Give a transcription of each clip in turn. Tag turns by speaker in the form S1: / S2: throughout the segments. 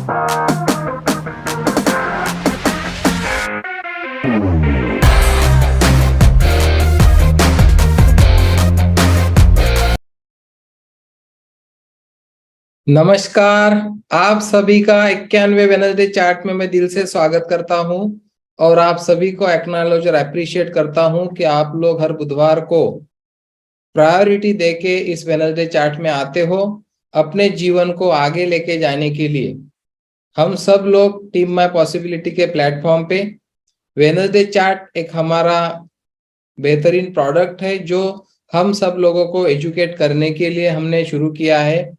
S1: नमस्कार। आप सभी का 91वें वेडनेसडे चार्ट में मैं दिल से स्वागत करता हूं और आप सभी को एक्नॉलेज और अप्रिशिएट करता हूं कि आप लोग हर बुधवार को प्रायोरिटी देके इस वेडनेसडे चार्ट में आते हो अपने जीवन को आगे लेके जाने के लिए। हम सब लोग टीम माय पॉसिबिलिटी के प्लेटफॉर्म पे वेडनेसडे चार्ट एक हमारा बेहतरीन प्रोडक्ट है जो हम सब लोगों को एजुकेट करने के लिए हमने शुरू किया है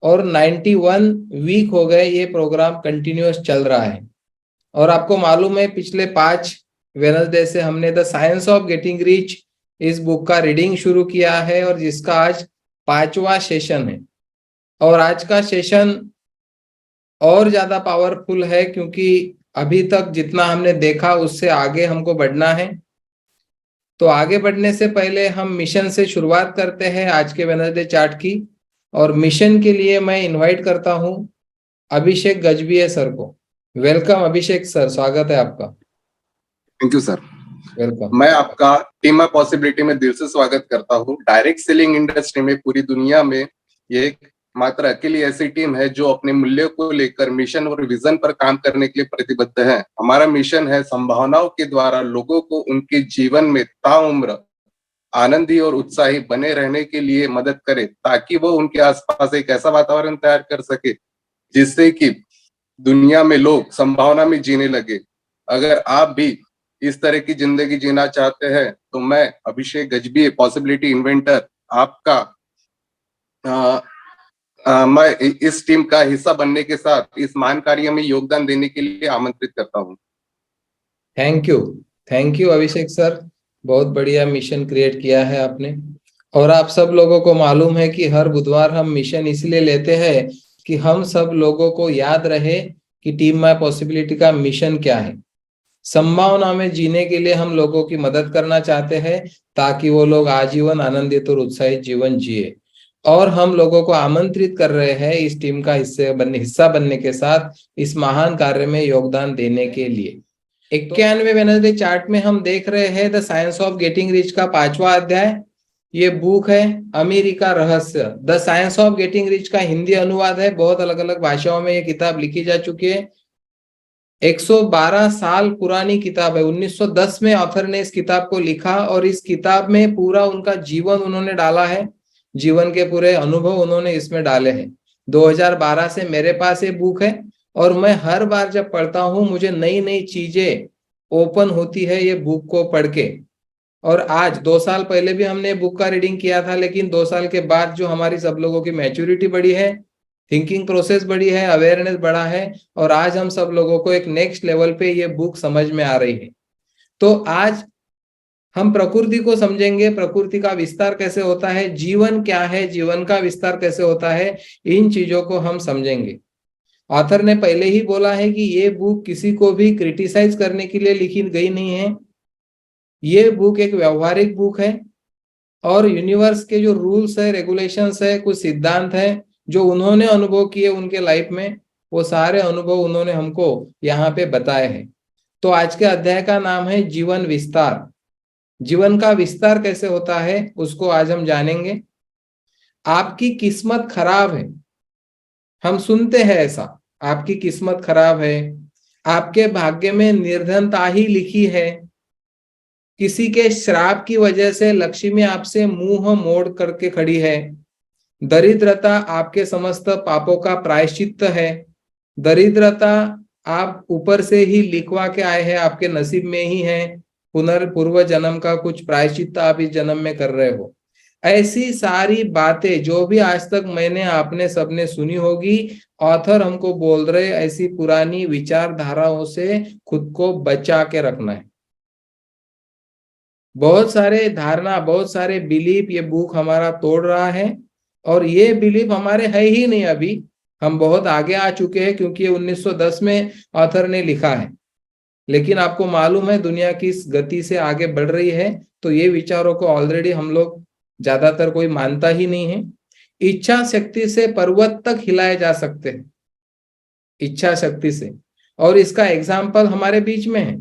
S1: और 91 वीक हो गए ये प्रोग्राम कंटिन्यूअस चल रहा है। और आपको मालूम है पिछले 5 वेडनेसडे से हमने the science of getting rich इस बुक का रीडिंग शुरू किया है और जिसका आज 5वां सेशन है। और आज का सेशन और ज्यादा पावरफुल है क्योंकि अभी तक जितना हमने देखा उससे आगे हमको बढ़ना है। तो आगे बढ़ने से पहले हम मिशन से शुरुआत करते हैं आज के वेडनेसडे चार्ट की। और मिशन के लिए मैं इनवाइट करता हूं अभिषेक गजभिये सर को। वेलकम अभिषेक सर, स्वागत है आपका।
S2: Thank you sir.
S1: वेलकम।
S2: मैं आपका टीम ऑफ पॉसिबिलिटी में दिल से स्वागत करता हूं। डायरेक्ट सेलिंग इंडस्ट्री में पूरी दुनिया में ये एक मात्र अकेली ऐसी टीम है जो अपने मूल्यों को लेकर मिशन और विजन पर काम करने के लिए प्रतिबद्ध है। हमारा मिशन है संभावनाओं के द्वारा लोगों को उनके जीवन में ताउम्र आनंदी और उत्साही बने रहने के लिए मदद करे ताकि वो उनके आसपास एक ऐसा वातावरण तैयार कर सके जिससे कि दुनिया में लोग संभावना में जीने लगे। अगर आप भी इस तरह की जिंदगी जीना चाहते हैं तो मैं अभिषेक गजभिये पॉसिबिलिटी इन्वेंटर आपका मैं इस टीम का हिस्सा बनने के साथ इस महान कार्य में योगदान देने के लिए आमंत्रित करता हूं।
S1: थैंक यू अभिषेक सर, बहुत बढ़िया मिशन क्रिएट किया है आपने। और आप सब लोगों को मालूम है कि हर बुधवार हम मिशन इसलिए लेते हैं कि हम सब लोगों को याद रहे कि टीम माय पॉसिबिलिटी का मिशन क्या है। संभावना में जीने के लिए हम लोगों की मदद करना चाहते हैं ताकि वो लोग आजीवन आनंदित और उत्साहित जीवन जिए। और हम लोगों को आमंत्रित कर रहे हैं इस टीम का हिस्सा बनने के साथ इस महान कार्य में योगदान देने के लिए। 91वें वेडनेसडे चार्ट में हम देख रहे हैं the science of getting rich का 5वां अध्याय। ये बुक है अमीरी का रहस्य। The science of getting rich का हिंदी अनुवाद है, बहुत अलग अलग भाषाओं में ये किताब लिखी जा चुकी है। 112 साल पुरानी किताब है। 1910 में ऑथर ने इस किताब को लिखा और इस किताब में पूरा उनका जीवन उन्होंने डाला है। जीवन के पूरे अनुभव उन्होंने इसमें डाले हैं। 2012 से मेरे पास ये बुक है और मैं हर बार जब पढ़ता हूं मुझे नई नई चीजें ओपन होती है ये बुक को पढ़ के। और आज 2 साल पहले भी हमने बुक का रीडिंग किया था, लेकिन 2 साल के बाद जो हमारी सब लोगों की मैच्योरिटी बढ़ी है, थिंकिंग प्रोसेस बढ़ी है, अवेयरनेस बढ़ा है और आज हम सब लोगों को एक नेक्स्ट लेवल पे ये बुक समझ में आ रही है। तो आज हम प्रकृति को समझेंगे, प्रकृति का विस्तार कैसे होता है, जीवन क्या है, जीवन का विस्तार कैसे होता है, इन चीजों को हम समझेंगे। ऑथर ने पहले ही बोला है कि ये बुक किसी को भी क्रिटिसाइज करने के लिए लिखी गई नहीं है। ये बुक एक व्यवहारिक बुक है और यूनिवर्स के जो रूल्स है, रेगुलेशंस है, कुछ सिद्धांत है जो उन्होंने अनुभव किए उनके लाइफ में, वो सारे अनुभव उन्होंने हमको यहाँ पे बताए हैं। तो आज के अध्याय का नाम है जीवन विस्तार। जीवन का विस्तार कैसे होता है उसको आज हम जानेंगे। आपकी किस्मत खराब है, हम सुनते हैं ऐसा, आपकी किस्मत खराब है, आपके भाग्य में निर्धनता ही लिखी है, किसी के श्राप की वजह से लक्ष्मी आपसे मुंह मोड़ करके खड़ी है, दरिद्रता आपके समस्त पापों का प्रायश्चित्त है, दरिद्रता आप ऊपर से ही लिखवा के आए हैं, आपके नसीब में ही है, पूर्व जन्म का कुछ प्रायश्चित्त आप इस जन्म में कर रहे हो। ऐसी सारी बातें जो भी आज तक मैंने आपने सबने सुनी होगी, ऑथर हमको बोल रहे ऐसी पुरानी विचारधाराओं से खुद को बचा के रखना है। बहुत सारे धारणा, बहुत सारे बिलीफ ये बुक हमारा तोड़ रहा है और ये बिलीफ हमारे है ही नहीं। अभी हम बहुत आगे आ चुके हैं क्योंकि 1910 में ऑथर ने लिखा है, लेकिन आपको मालूम है दुनिया किस गति से आगे बढ़ रही है, तो ये विचारों को ऑलरेडी हम लोग ज्यादातर कोई मानता ही नहीं है। इच्छा शक्ति से पर्वत तक हिलाए जा सकते हैं, इच्छा शक्ति से। और इसका एग्जाम्पल हमारे बीच में है।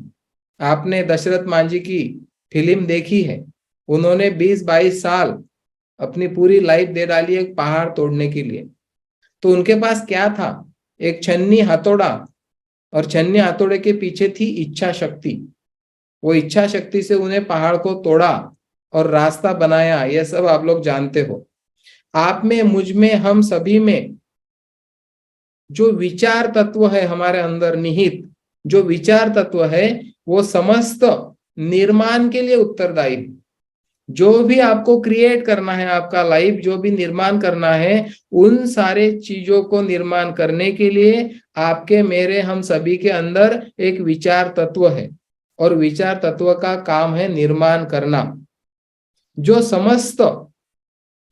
S1: आपने दशरथ मांझी की फिल्म देखी है। उन्होंने 20-22 साल अपनी पूरी लाइफ दे डाली एक पहाड़ तोड़ने के लिए। तो उनके पास क्या था? एक छन्नी हथौड़ा, और छन्नी हथौड़े के पीछे थी इच्छा शक्ति। वो इच्छा शक्ति से उन्हें पहाड़ को तोड़ा और रास्ता बनाया। यह सब आप लोग जानते हो। आप में, मुझ में, हम सभी में जो विचार तत्व है हमारे अंदर निहित, जो विचार तत्व है वो समस्त निर्माण के लिए उत्तरदायी है। जो भी आपको क्रिएट करना है, आपका लाइफ जो भी निर्माण करना है, उन सारे चीजों को निर्माण करने के लिए आपके, मेरे, हम सभी के अंदर एक विचार तत्व है। और विचार तत्व का काम है निर्माण करना, जो समस्त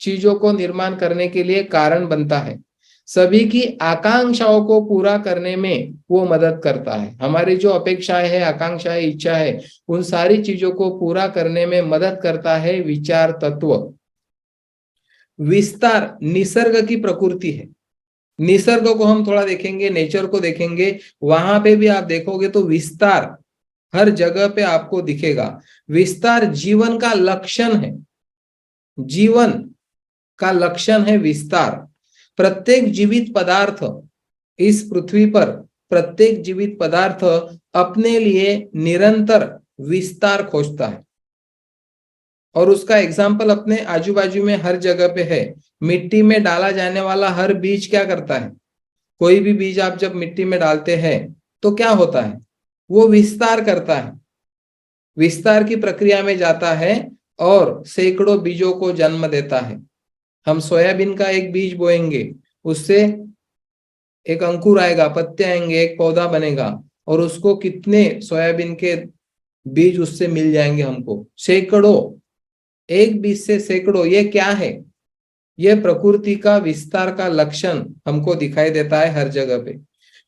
S1: चीजों को निर्माण करने के लिए कारण बनता है। सभी की आकांक्षाओं को पूरा करने में वो मदद करता है। हमारी जो अपेक्षाएं है, आकांक्षाएं, इच्छा है, उन सारी चीजों को पूरा करने में मदद करता है विचार तत्व। विस्तार निसर्ग की प्रकृति है। निसर्ग को हम थोड़ा देखेंगे, नेचर को देखेंगे, वहां पे भी आप देखोगे तो विस्तार हर जगह पे आपको दिखेगा। विस्तार जीवन का लक्षण है। जीवन का लक्षण है विस्तार। प्रत्येक जीवित पदार्थ इस पृथ्वी पर, प्रत्येक जीवित पदार्थ अपने लिए निरंतर विस्तार खोजता है। और उसका एग्जाम्पल अपने आजू बाजू में हर जगह पे है। मिट्टी में डाला जाने वाला हर बीज क्या करता है? कोई भी बीज आप जब मिट्टी में डालते हैं तो क्या होता है? वो विस्तार करता है, विस्तार की प्रक्रिया में जाता है और सैकड़ों बीजों को जन्म देता है। हम सोयाबीन का एक बीज बोएंगे, उससे एक अंकुर आएगा, पत्ते आएंगे, एक पौधा बनेगा, और उसको कितने सोयाबीन के बीज उससे मिल जाएंगे हमको? सैकड़ों। एक बीज से सैकड़ों। ये क्या है? ये प्रकृति का विस्तार का लक्षण हमको दिखाई देता है हर जगह पे।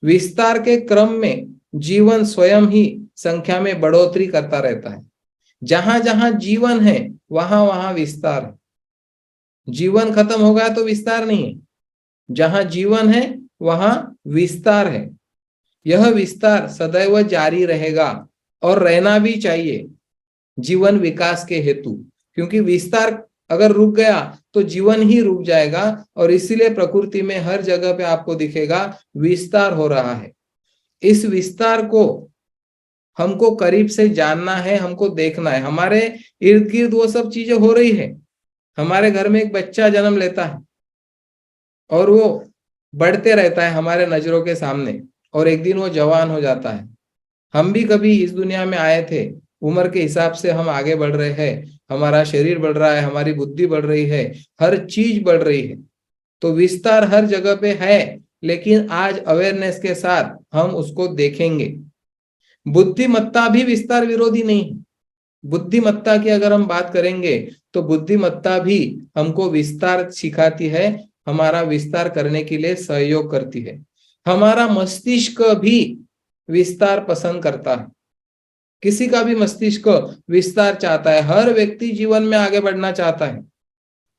S1: विस्तार के क्रम में जीवन स्वयं ही संख्या में बढ़ोतरी करता रहता है। जहां जहां जीवन है वहां वहां विस्तार है। जीवन खत्म हो गया तो विस्तार नहीं है। जहां जीवन है वहां विस्तार है। यह विस्तार सदैव जारी रहेगा और रहना भी चाहिए जीवन विकास के हेतु। क्योंकि विस्तार अगर रुक गया तो जीवन ही रुक जाएगा। और इसीलिए प्रकृति में हर जगह पे आपको दिखेगा विस्तार हो रहा है। इस विस्तार को हमको करीब से जानना है, हमको देखना है। हमारे इर्द गिर्द वो सब चीजें हो रही है। हमारे घर में एक बच्चा जन्म लेता है और वो बढ़ते रहता है हमारे नजरों के सामने, और एक दिन वो जवान हो जाता है। हम भी कभी इस दुनिया में आए थे, उम्र के हिसाब से हम आगे बढ़ रहे हैं, हमारा शरीर बढ़ रहा है, हमारी बुद्धि बढ़ रही है, हर चीज बढ़ रही है। तो विस्तार हर जगह पे है, लेकिन आज अवेयरनेस के साथ हम उसको देखेंगे। बुद्धिमत्ता भी विस्तार विरोधी नहीं है। बुद्धिमत्ता की अगर हम बात करेंगे तो बुद्धिमत्ता भी हमको विस्तार सिखाती है, हमारा विस्तार करने के लिए सहयोग करती है। हमारा मस्तिष्क भी विस्तार पसंद करता है। किसी का भी मस्तिष्क विस्तार चाहता है। हर व्यक्ति जीवन में आगे बढ़ना चाहता है।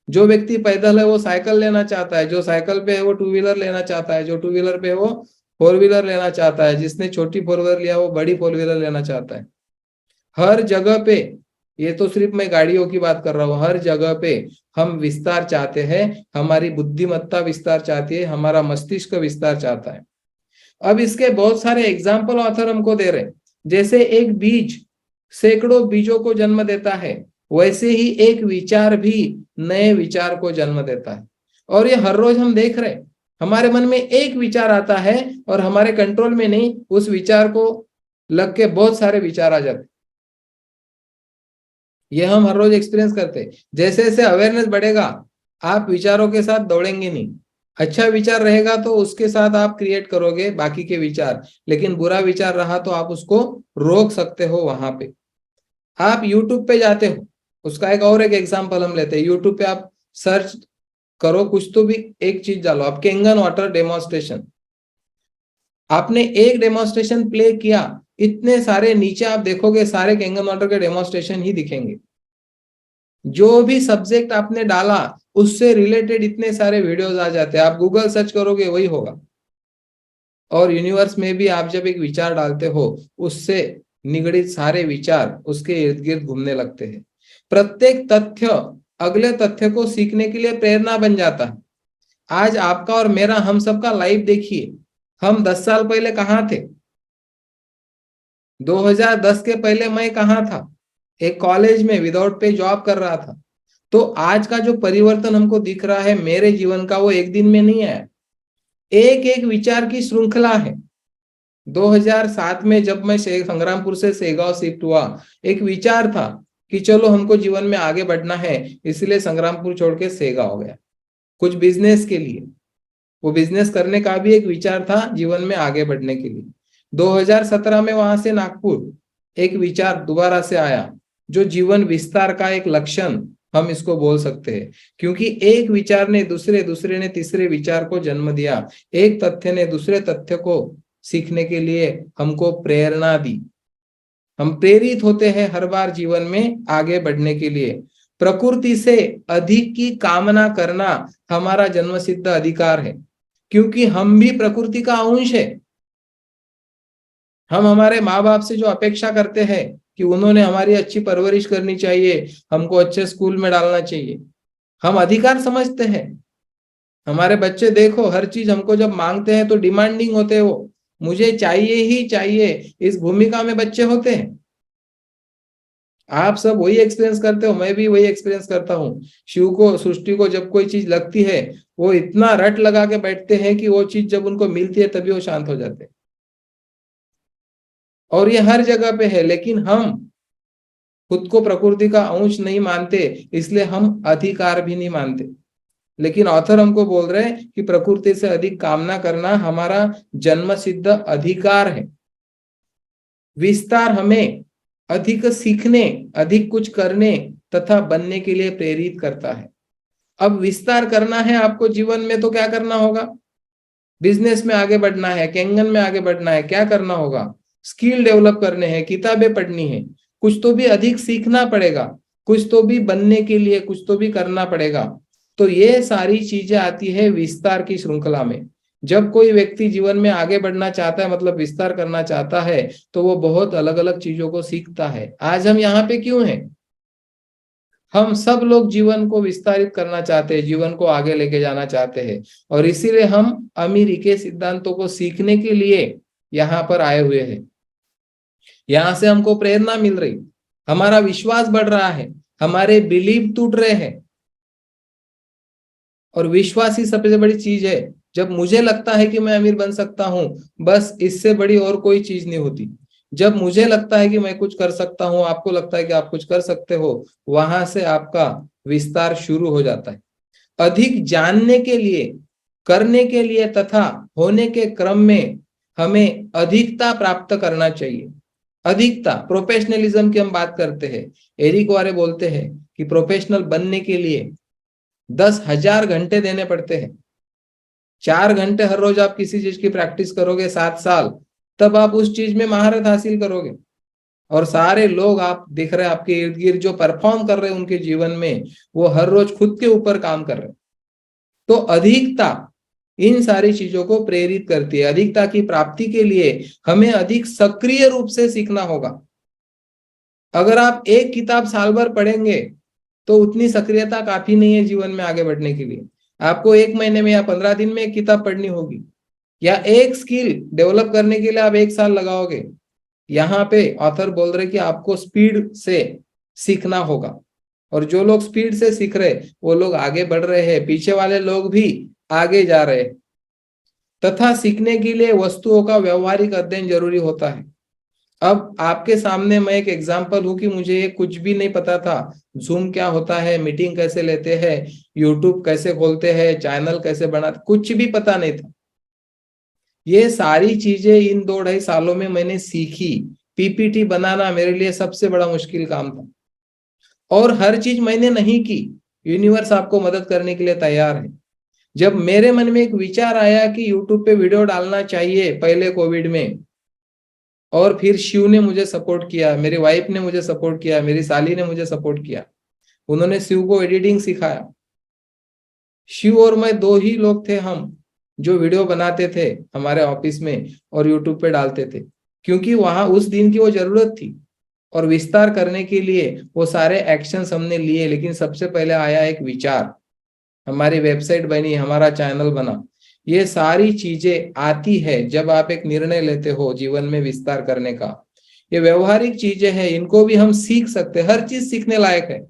S1: जो व्यक्ति पैदल है वो साइकिल लेना चाहता है, जो साइकिल पे है वो टू व्हीलर लेना चाहता है, जो टू व्हीलर पे है वो फोर व्हीलर लेना चाहता है, जिसने छोटी फोर व्हीलर लिया वो बड़ी फोर व्हीलर लेना चाहता है। हर जगह पे, ये तो सिर्फ मैं गाड़ियों की बात कर रहा हूँ, हर जगह पे हम विस्तार चाहते हैं। हमारी बुद्धिमत्ता विस्तार चाहती है, हमारा मस्तिष्क विस्तार चाहता है। अब इसके बहुत सारे एग्जाम्पल ऑथर हमको दे रहे हैं। जैसे एक बीज सैकड़ों बीजों को जन्म देता है, वैसे ही एक विचार भी नए विचार को जन्म देता है। और ये हर रोज हम देख रहे हैं। हमारे मन में एक विचार आता है और हमारे कंट्रोल में नहीं, उस विचार को लग के बहुत सारे विचार आ जाते। ये हम हर रोज एक्सपीरियंस करते हैं। जैसे जैसे अवेयरनेस बढ़ेगा, आप विचारों के साथ दौड़ेंगे नहीं। अच्छा विचार रहेगा तो उसके साथ आप क्रिएट करोगे बाकी के विचार, लेकिन बुरा विचार रहा तो आप उसको रोक सकते हो। वहां पे आप यूट्यूब पे जाते हो, उसका एक एग्जांपल हम लेते हैं। यूट्यूब पे आप सर्च करो, कुछ तो भी एक चीज डालो, आप कैंगन वाटर डेमोन्स्ट्रेशन। आपने एक डेमोन्स्ट्रेशन प्ले किया, इतने सारे नीचे आप देखोगे सारे कैंगन वाटर के डेमोन्स्ट्रेशन ही दिखेंगे। जो भी सब्जेक्ट आपने डाला उससे रिलेटेड इतने सारे वीडियोस आ जाते हैं। आप गूगल सर्च करोगे वही होगा। और यूनिवर्स में भी आप जब एक विचार डालते हो, उससे निगड़ित सारे विचार उसके इर्द गिर्द घूमने लगते हैं। प्रत्येक तथ्य अगले तथ्य को सीखने के लिए प्रेरणा बन जाता है। आज आपका और मेरा, हम सबका लाइफ देखिए, हम 10 साल पहले कहाँ थे? 2010 के पहले मैं कहाँ था? एक कॉलेज में विदाउट पे जॉब कर रहा था। तो आज का जो परिवर्तन हमको दिख रहा है मेरे जीवन का, वो एक दिन में नहीं आया, एक एक विचार की श्रृंखला है। 2007 में जब मैं संग्रामपुर से सेगांव शिफ्ट हुआ, एक विचार था कि चलो हमको जीवन में आगे बढ़ना है, इसलिए संग्रामपुर छोड़ के सेगांव हो गया, कुछ बिजनेस के लिए। वो बिजनेस करने का भी एक विचार था जीवन में आगे बढ़ने के लिए। 2017 में वहां से नागपुर, एक विचार दोबारा से आया, जो जीवन विस्तार का एक लक्षण हम इसको बोल सकते हैं, क्योंकि एक विचार ने दूसरे, दूसरे ने तीसरे विचार को जन्म दिया, एक तथ्य ने दूसरे तथ्य को सीखने के लिए हमको प्रेरणा दी। हम प्रेरित होते हैं हर बार जीवन में आगे बढ़ने के लिए। प्रकृति से अधिक की कामना करना हमारा जन्मसिद्ध अधिकार है, क्योंकि हम भी प्रकृति का अंश है। हम हमारे माँ बाप से जो अपेक्षा करते हैं कि उन्होंने हमारी अच्छी परवरिश करनी चाहिए, हमको अच्छे स्कूल में डालना चाहिए, हम अधिकार समझते हैं। हमारे बच्चे देखो, हर चीज हमको जब मांगते हैं तो डिमांडिंग होते हैं, वो मुझे चाहिए ही चाहिए, इस भूमिका में बच्चे होते हैं। आप सब वही एक्सपीरियंस करते हो, मैं भी वही एक्सपीरियंस करता हूँ। शिव को, सृष्टि को जब कोई चीज लगती है, वो इतना रट लगा के बैठते हैं कि वो चीज जब उनको मिलती है तभी वो शांत हो जाते हैं। और ये हर जगह पे है, लेकिन हम खुद को प्रकृति का अंश नहीं मानते, इसलिए हम अधिकार भी नहीं मानते। लेकिन ऑथर हमको बोल रहे हैं कि प्रकृति से अधिक कामना करना हमारा जन्मसिद्ध अधिकार है। विस्तार हमें अधिक सीखने, अधिक कुछ करने तथा बनने के लिए प्रेरित करता है। अब विस्तार करना है आपको जीवन में, तो क्या करना होगा? बिजनेस में आगे बढ़ना है, कैंगन में आगे बढ़ना है, क्या करना होगा? स्किल डेवलप करने हैं, किताबें पढ़नी है, कुछ तो भी अधिक सीखना पड़ेगा, कुछ तो भी बनने के लिए कुछ तो भी करना पड़ेगा। तो ये सारी चीजें आती है विस्तार की श्रृंखला में। जब कोई व्यक्ति जीवन में आगे बढ़ना चाहता है, मतलब विस्तार करना चाहता है, तो वो बहुत अलग अलग चीजों को सीखता है। आज हम यहाँ पे क्यों हैं? हम सब लोग जीवन को विस्तारित करना चाहते हैं, जीवन को आगे लेके जाना चाहते हैं, और इसीलिए हम अमेरिकी सिद्धांतों को सीखने के लिए यहाँ पर आए हुए हैं। यहाँ से हमको प्रेरणा मिल रही, हमारा विश्वास बढ़ रहा है, हमारे बिलीव टूट रहे हैं। और विश्वास ही सबसे बड़ी चीज है। जब मुझे लगता है कि मैं अमीर बन सकता हूं, बस इससे बड़ी और कोई चीज नहीं होती। जब मुझे लगता है कि मैं कुछ कर सकता हूं, आपको लगता है कि आप कुछ कर सकते हो, वहां से आपका विस्तार शुरू हो जाता है। अधिक जानने के लिए, करने के लिए तथा होने के क्रम में हमें अधिकता प्राप्त करना चाहिए। अधिकता, प्रोफेशनलिज्म की हम बात करते हैं। एरिक वारे बोलते हैं कि प्रोफेशनल बनने के लिए 10,000 घंटे देने पड़ते हैं। 4 घंटे हर रोज आप किसी चीज की प्रैक्टिस करोगे 7 साल, तब आप उस चीज में महारत हासिल करोगे। और सारे लोग आप देख रहे हैं आपके इर्द गिर्द जो परफॉर्म कर रहे हैं उनके जीवन में, वो हर रोज खुद के ऊपर काम कर रहे हैं। तो अधिकता इन सारी चीजों को प्रेरित करती है। अधिकता की प्राप्ति के लिए हमें अधिक सक्रिय रूप से सीखना होगा। अगर आप एक किताब साल भर पढ़ेंगे तो उतनी सक्रियता काफी नहीं है जीवन में आगे बढ़ने के लिए। आपको 1 महीने में या 15 दिन में एक किताब पढ़नी होगी, या एक स्किल डेवलप करने के लिए आप 1 साल लगाओगे। यहाँ पे ऑथर बोल रहे कि आपको स्पीड से सीखना होगा, और जो लोग स्पीड से सीख रहे वो लोग आगे बढ़ रहे हैं, पीछे वाले लोग भी आगे जा रहे हैं। तथा सीखने के लिए वस्तुओं का व्यवहारिक अध्ययन जरूरी होता है। अब आपके सामने मैं एक एग्जांपल हूं कि मुझे ये कुछ भी नहीं पता था, जूम क्या होता है, मीटिंग कैसे लेते हैं, यूट्यूब कैसे खोलते हैं, चैनल कैसे बनाते, कुछ भी पता नहीं था। ये सारी चीजें इन 2-2.5 सालों में मैंने सीखी। पीपीटी बनाना मेरे लिए सबसे बड़ा मुश्किल काम था, और हर चीज मैंने नहीं की। यूनिवर्स आपको मदद करने के लिए तैयार है। जब मेरे मन में एक विचार आया कि यूट्यूब पे वीडियो डालना चाहिए पहले कोविड में, और फिर शिव ने मुझे सपोर्ट किया, मेरी वाइफ ने मुझे सपोर्ट किया, मेरी साली ने मुझे सपोर्ट किया, उन्होंने शिव को एडिटिंग सिखाया। शिव और मैं 2 ही लोग थे हम, जो वीडियो बनाते थे हमारे ऑफिस में और यूट्यूब पे डालते थे, क्योंकि वहां उस दिन की वो जरूरत थी। और विस्तार करने के लिए वो सारे एक्शंस हमने लिए, लेकिन सबसे पहले आया एक विचार, हमारी वेबसाइट बनी, हमारा चैनल बना। ये सारी चीजें आती है जब आप एक निर्णय लेते हो जीवन में विस्तार करने का। ये व्यवहारिक चीजें हैं, इनको भी हम सीख सकते हैं, हर चीज सीखने लायक है,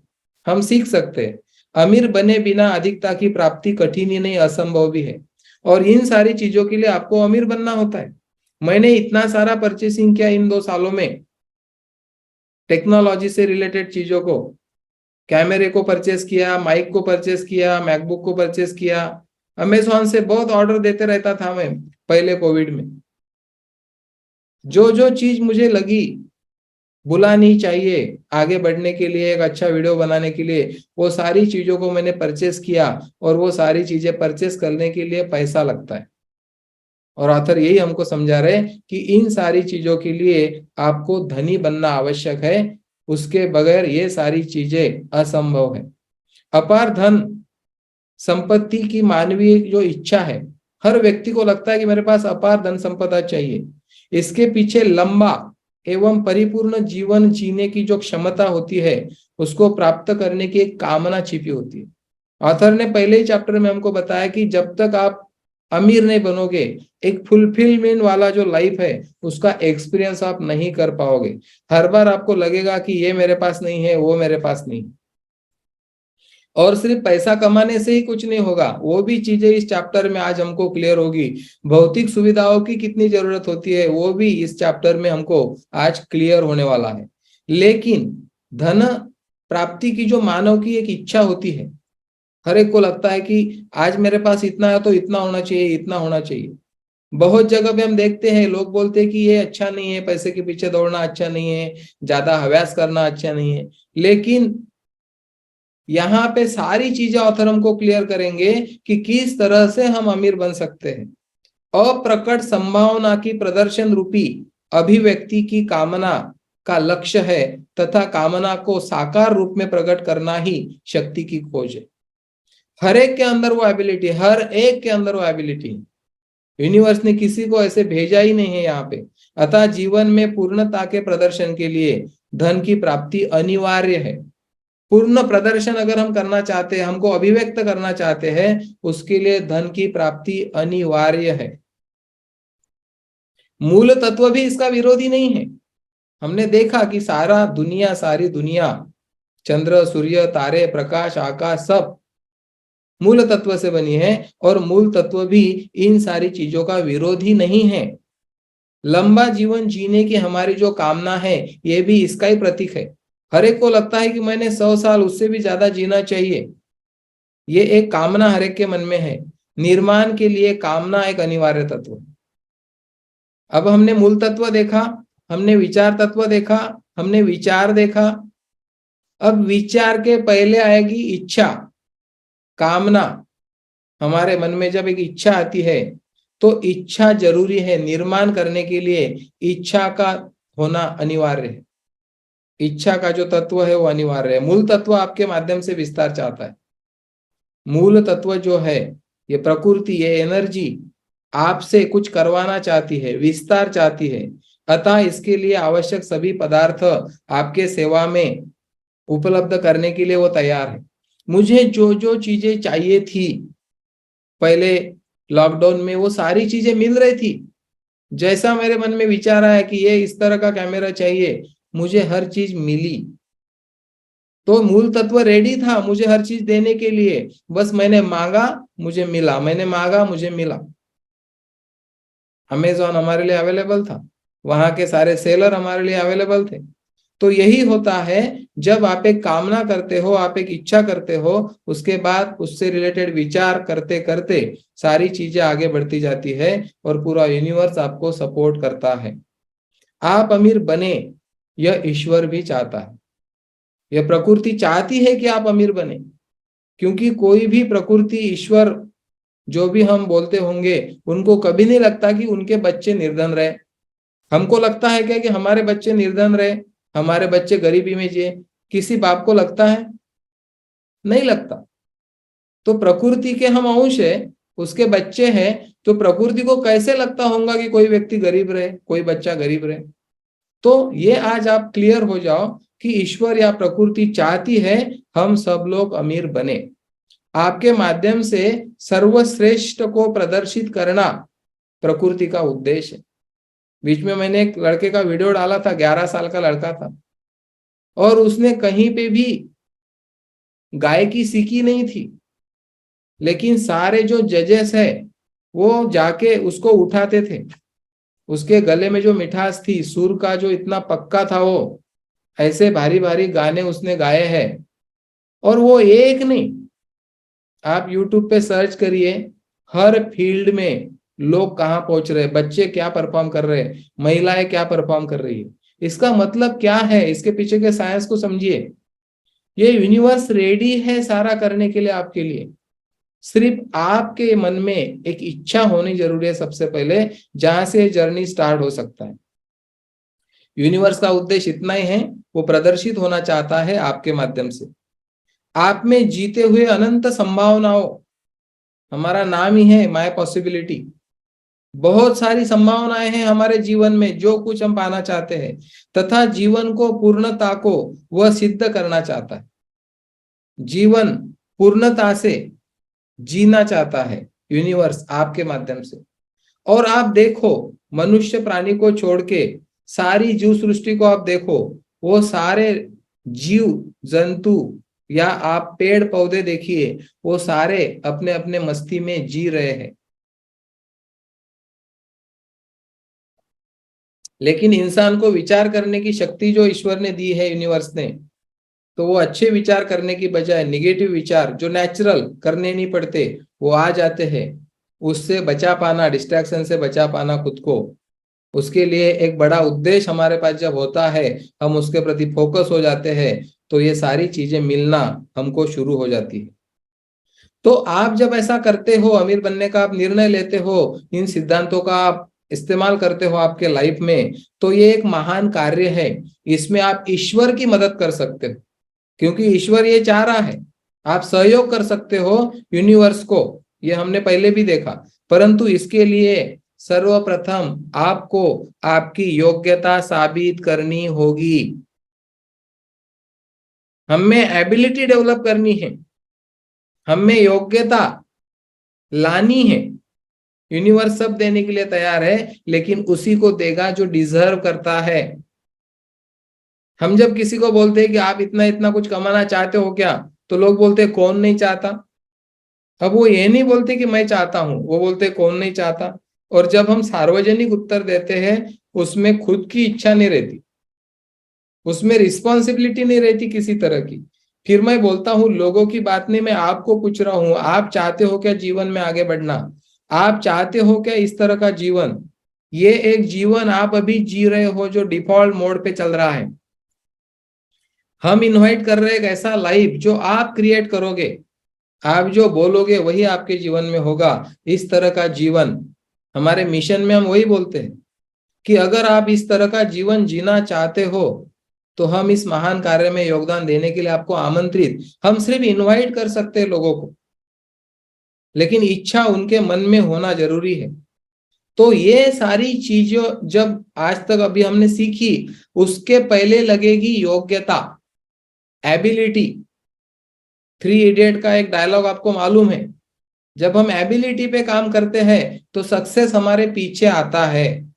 S1: हम सीख सकते हैं। अमीर बने बिना अधिकता की प्राप्ति कठिन ही नहीं, असंभव भी है। और इन सारी चीजों के लिए आपको अमीर बनना होता है। मैंने इतना सारा परचेसिंग किया इन 2 सालों में, टेक्नोलॉजी से रिलेटेड चीजों को, कैमरे को परचेस किया, माइक को परचेस किया, मैकबुक को परचेस किया। अमेजोन से बहुत ऑर्डर देते रहता था मैं पहले कोविड में। जो जो चीज मुझे लगी बुलानी चाहिए आगे बढ़ने के लिए, एक अच्छा वीडियो बनाने के लिए, वो सारी चीजों को मैंने परचेस किया। और वो सारी चीजें परचेस करने के लिए पैसा लगता है। और ऑथर यही हमको समझा रहे कि इन सारी चीजों के लिए आपको धनी बनना आवश्यक है, उसके बगैर ये सारी चीजें असंभव है। अपार धन संपत्ति की मानवीय जो इच्छा है, हर व्यक्ति को लगता है कि मेरे पास अपार धन संपदा चाहिए। इसके पीछे लंबा एवं परिपूर्ण जीवन जीने की जो क्षमता होती है, उसको प्राप्त करने की एक कामना छिपी होती है। ऑथर ने पहले ही चैप्टर में हमको बताया कि जब तक आप अमीर नहीं बनोगे, एक फुलफिलमेंट वाला जो लाइफ है उसका एक्सपीरियंस आप नहीं कर पाओगे। हर बार आपको लगेगा कि ये मेरे पास नहीं है, वो मेरे पास नहीं। और सिर्फ पैसा कमाने से ही कुछ नहीं होगा, वो भी चीजें इस चैप्टर में आज हमको क्लियर होगी। भौतिक सुविधाओं की कितनी जरूरत होती है वो भी इस चैप्टर में हमको आज क्लियर होने वाला है। लेकिन धन प्राप्ति की जो मानव की एक इच्छा होती है, हर एक को लगता है कि आज मेरे पास इतना है तो इतना होना चाहिए, इतना होना चाहिए। बहुत जगह पे हम देखते हैं लोग बोलते हैं कि ये अच्छा नहीं है, पैसे के पीछे दौड़ना अच्छा नहीं है, ज्यादा हव्यास करना अच्छा नहीं है। लेकिन यहाँ पे सारी चीजें ऑथर हमको क्लियर करेंगे कि किस तरह से हम अमीर बन सकते हैं। अप्रकट संभावना की प्रदर्शन रूपी अभिव्यक्ति की कामना का लक्ष्य है, तथा कामना को साकार रूप में प्रकट करना ही शक्ति की खोज है। हर एक के अंदर वो एबिलिटी, हर एक के अंदर वो एबिलिटी है। यूनिवर्स ने किसी को ऐसे भेजा ही नहीं है यहाँ पे। अतः जीवन में पूर्णता के प्रदर्शन के लिए धन की प्राप्ति अनिवार्य है। पूर्ण प्रदर्शन अगर हम करना चाहते हैं, हमको अभिव्यक्त करना चाहते हैं, उसके लिए धन की प्राप्ति अनिवार्य है। मूल तत्व भी इसका विरोधी नहीं है। हमने देखा कि सारी दुनिया, चंद्र, सूर्य, तारे, प्रकाश, आकाश, सब मूल तत्व से बनी है। और मूल तत्व भी इन सारी चीजों का विरोधी नहीं है। लंबा जीवन जीने की हमारी जो कामना है, ये भी इसका ही प्रतीक है। हर एक को लगता है कि मैंने 100 साल, उससे भी ज्यादा जीना चाहिए। ये एक कामना हर एक के मन में है। निर्माण के लिए कामना एक अनिवार्य तत्व है। अब हमने मूल तत्व देखा, हमने विचार तत्व देखा, हमने विचार देखा। अब विचार के पहले आएगी इच्छा, कामना। हमारे मन में जब एक इच्छा आती है तो इच्छा जरूरी है। निर्माण करने के लिए इच्छा का होना अनिवार्य है। इच्छा का जो तत्व है वो अनिवार्य है। मूल तत्व आपके माध्यम से विस्तार चाहता है। मूल तत्व जो है, ये प्रकृति, ये एनर्जी आपसे कुछ करवाना चाहती है, विस्तार चाहती है। अतः इसके लिए आवश्यक सभी पदार्थ आपके सेवा में उपलब्ध करने के लिए वो तैयार है। मुझे जो जो चीजें चाहिए थी पहले लॉकडाउन में, वो सारी चीजें मिल रही थी। जैसा मेरे मन में विचार आया कि ये इस तरह का कैमरा चाहिए, मुझे हर चीज मिली। तो मूल तत्व रेडी था मुझे हर चीज देने के लिए। बस मैंने मांगा, मुझे मिला, मैंने मांगा, मुझे मिला। अमेजोन हमारे लिए अवेलेबल था, वहां के सारे सेलर हमारे लिए अवेलेबल थे। तो यही होता है, जब आप एक कामना करते हो, आप एक इच्छा करते हो, उसके बाद उससे रिलेटेड विचार करते करते सारी चीजें आगे बढ़ती जाती है और पूरा यूनिवर्स आपको सपोर्ट करता है। आप अमीर बने, यह ईश्वर भी चाहता है। यह प्रकृति चाहती है कि आप अमीर बने, क्योंकि कोई भी प्रकृति, ईश्वर, जो भी हम बोलते होंगे, उनको कभी नहीं लगता कि उनके बच्चे निर्धन रहे। हमको लगता है क्या कि हमारे बच्चे निर्धन रहे, हमारे बच्चे गरीबी में जिए? किसी बाप को लगता है? नहीं लगता। तो प्रकृति के हम अंश है, उसके बच्चे हैं, तो प्रकृति को कैसे लगता होगा कि कोई व्यक्ति गरीब रहे, कोई बच्चा गरीब रहे। तो ये आज आप क्लियर हो जाओ कि ईश्वर या प्रकृति चाहती है हम सब लोग अमीर बने। आपके माध्यम से सर्वश्रेष्ठ को प्रदर्शित करना प्रकृति का उद्देश्य है। बीच में मैंने एक लड़के का वीडियो डाला था, 11 साल का लड़का था, और उसने कहीं पे भी गायकी सीखी नहीं थी, लेकिन सारे जो जजेस है वो जाके उसको उठाते थे। उसके गले में जो मिठास थी, सुर का जो इतना पक्का था, वो ऐसे भारी भारी गाने उसने गाए हैं। और वो एक नहीं, आप YouTube पे सर्च करिए, हर फील्ड में लोग कहाँ पहुंच रहे हैं, बच्चे क्या परफॉर्म कर रहे हैं, महिलाएं क्या परफॉर्म कर रही है। इसका मतलब क्या है, इसके पीछे के साइंस को समझिए। ये यूनिवर्स रेडी है सारा करने के लिए आपके लिए। सिर्फ आपके मन में एक इच्छा होनी जरूरी है सबसे पहले, जहां से जर्नी स्टार्ट हो सकता है। यूनिवर्स का उद्देश्य इतना ही है, वो प्रदर्शित होना चाहता है आपके माध्यम से। आप में जीते हुए अनंत संभावनाओं, हमारा नाम ही है माय पॉसिबिलिटी। बहुत सारी संभावनाएं हैं हमारे जीवन में, जो कुछ हम पाना चाहते हैं, तथा जीवन को पूर्णता को वह सिद्ध करना चाहता है। जीवन पूर्णता से जीना चाहता है यूनिवर्स आपके माध्यम से। और आप देखो, मनुष्य प्राणी को छोड़ के सारी जीव सृष्टि को आप देखो, वो सारे जीव जंतु या आप पेड़ पौधे देखिए, वो सारे अपने अपने मस्ती में जी रहे हैं। लेकिन इंसान को विचार करने की शक्ति जो ईश्वर ने दी है यूनिवर्स ने, तो वो अच्छे विचार करने की बजाय निगेटिव विचार जो नेचुरल करने नहीं पड़ते वो आ जाते हैं। उससे बचा पाना, डिस्ट्रैक्शन से बचा पाना खुद को, उसके लिए एक बड़ा उद्देश्य हमारे पास जब होता है, हम उसके प्रति फोकस हो जाते हैं, तो ये सारी चीजें मिलना हमको शुरू हो जाती है। तो आप जब ऐसा करते हो, अमीर बनने का आप निर्णय लेते हो, इन सिद्धांतों का आप इस्तेमाल करते हो आपके लाइफ में, तो ये एक महान कार्य है। इसमें आप ईश्वर की मदद कर सकते हो, क्योंकि ईश्वर ये चाह रहा है। आप सहयोग कर सकते हो यूनिवर्स को, ये हमने पहले भी देखा। परंतु इसके लिए सर्वप्रथम आपको आपकी योग्यता साबित करनी होगी। हमें एबिलिटी डेवलप करनी है, हमें योग्यता लानी है। यूनिवर्स सब देने के लिए तैयार है, लेकिन उसी को देगा जो डिजर्व करता है। हम जब किसी को बोलते हैं कि आप इतना इतना कुछ कमाना चाहते हो क्या, तो लोग बोलते हैं कौन नहीं चाहता। अब वो ये नहीं बोलते कि मैं चाहता हूं, वो बोलते कौन नहीं चाहता। और जब हम सार्वजनिक उत्तर देते हैं, उसमें खुद की इच्छा नहीं रहती, उसमें रिस्पॉन्सिबिलिटी नहीं रहती किसी तरह की। फिर मैं बोलता हूं लोगों की बात नहीं, मैं आपको पूछ रहा हूं, आप चाहते हो क्या जीवन में आगे बढ़ना? आप चाहते हो क्या इस तरह का जीवन? ये एक जीवन आप अभी जी रहे हो जो डिफॉल्ट मोड पे चल रहा है। हम इनवाइट कर रहे हैं एक ऐसा लाइफ जो आप क्रिएट करोगे, आप जो बोलोगे वही आपके जीवन में होगा। इस तरह का जीवन, हमारे मिशन में हम वही बोलते हैं कि अगर आप इस तरह का जीवन जीना चाहते हो, तो हम इस महान कार्य में योगदान देने के लिए आपको आमंत्रित, हम सिर्फ इनवाइट कर सकते हैं लोगों को, लेकिन इच्छा उनके मन में होना जरूरी है। तो ये सारी चीजें जब आज तक अभी हमने सीखी, उसके पहले लगेगी योग्यता, एबिलिटी। 3 इडियट का एक डायलॉग आपको मालूम है, जब हम एबिलिटी पे काम करते हैं तो सक्सेस हमारे पीछे आता है,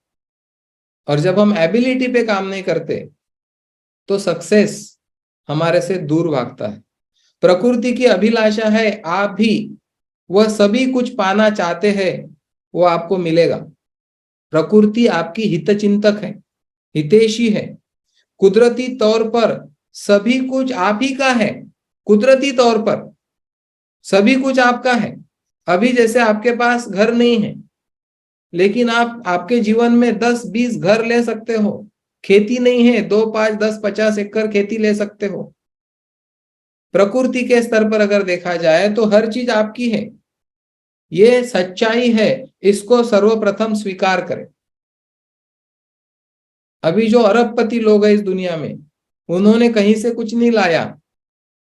S1: और जब हम एबिलिटी पे काम नहीं करते तो सक्सेस हमारे से दूर भागता है। प्रकृति की अभिलाषा है, आप भी वह सभी कुछ पाना चाहते हैं, वो आपको मिलेगा। प्रकृति आपकी हितचिंतक है, हितैषी है। कुदरती तौर पर सभी कुछ आप ही का है, कुदरती तौर पर सभी कुछ आपका है। अभी जैसे आपके पास घर नहीं है, लेकिन आप आपके जीवन में 10-20 घर ले सकते हो। खेती नहीं है, 2, 5, 10, 50 एकड़ खेती ले सकते हो। प्रकृति के स्तर पर अगर देखा जाए तो हर चीज आपकी है। ये सच्चाई है, इसको सर्वप्रथम स्वीकार करें। अभी जो अरबपति लोग हैं इस दुनिया में, उन्होंने कहीं से कुछ नहीं लाया,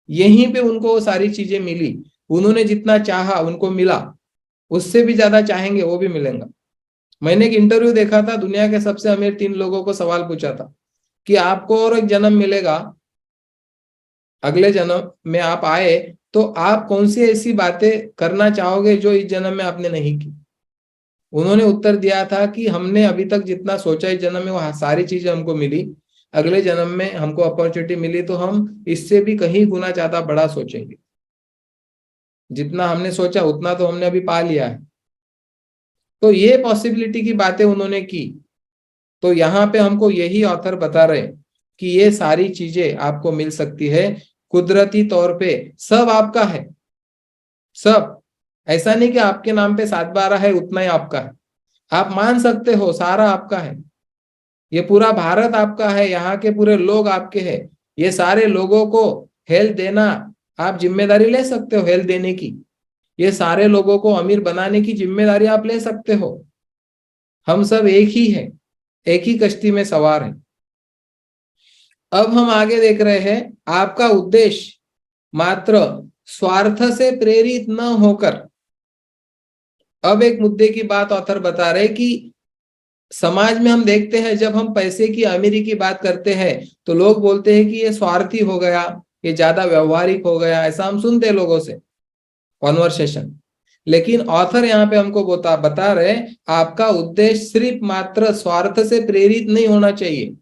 S1: यहीं पे उनको वो सारी चीजें मिली। उन्होंने जितना चाहा उनको मिला। उससे भी ज्यादा चाहेंगे वो भी मिलेगा। मैंने एक इंटरव्यू देखा था, दुनिया के सबसे अमीर 3 लोगों को सवाल पूछा था कि आपको और एक जन्म मिलेगा, अगले जन्म में आप आए तो आप कौन सी ऐसी बातें करना चाहोगे जो इस जन्म में आपने नहीं की। उन्होंने उत्तर दिया था कि हमने अभी तक जितना सोचा इस जन्म में वो सारी चीजें हमको मिली, अगले जन्म में हमको अपॉर्चुनिटी मिली तो हम इससे भी कहीं गुना ज्यादा बड़ा सोचेंगे। जितना हमने सोचा उतना तो हमने अभी पा लिया है। तो ये पॉसिबिलिटी की बातें उन्होंने की। तो यहाँ पे हमको यही ऑथर बता रहे कि ये सारी चीजें आपको मिल सकती है कुदरती तौर पे, सब आपका है। सब, ऐसा नहीं कि आपके नाम पे 7/12 है उतना ही आपका है। आप मान सकते हो सारा आपका है। ये पूरा भारत आपका है, यहाँ के पूरे लोग आपके हैं। ये सारे लोगों को हेल्थ देना, आप जिम्मेदारी ले सकते हो हेल्थ देने की। ये सारे लोगों को अमीर बनाने की जिम्मेदारी आप ले सकते हो। हम सब एक ही हैं, एक ही कश्ती में सवार हैं। अब हम आगे देख रहे हैं, आपका उद्देश्य मात्र स्वार्थ से प्रेरित न होकर। अब एक मुद्दे की बात ऑथर बता रहे कि समाज में हम देखते हैं जब हम पैसे की अमीरी की बात करते हैं तो लोग बोलते हैं कि ये स्वार्थी हो गया, ये ज्यादा व्यवहारिक हो गया, ऐसा हम सुनते हैं लोगों से कॉन्वर्सेशन। लेकिन ऑथर यहाँ पे हमको बता रहे आपका उद्देश्य सिर्फ मात्र स्वार्थ से प्रेरित नहीं होना चाहिए।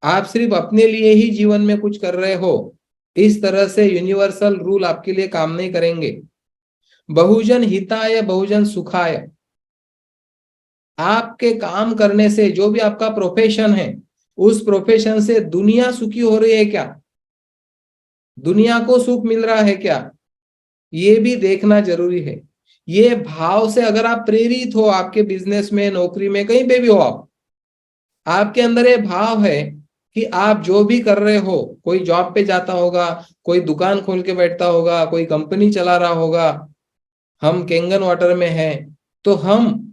S1: आप सिर्फ अपने लिए ही जीवन में कुछ कर रहे हो, इस तरह से यूनिवर्सल रूल आपके लिए काम नहीं करेंगे। बहुजन हिताय बहुजन सुखाय, आपके काम करने से जो भी आपका प्रोफेशन है उस प्रोफेशन से दुनिया सुखी हो रही है क्या, दुनिया को सुख मिल रहा है क्या, ये भी देखना जरूरी है। ये भाव से अगर आप प्रेरित हो, आपके बिजनेस में, नौकरी में, कहीं पे भी हो आप, आपके अंदर ये भाव है कि आप जो भी कर रहे हो, कोई जॉब पे जाता होगा, कोई दुकान खोल के बैठता होगा, कोई कंपनी चला रहा होगा, हम कैंगन वाटर में हैं, तो हम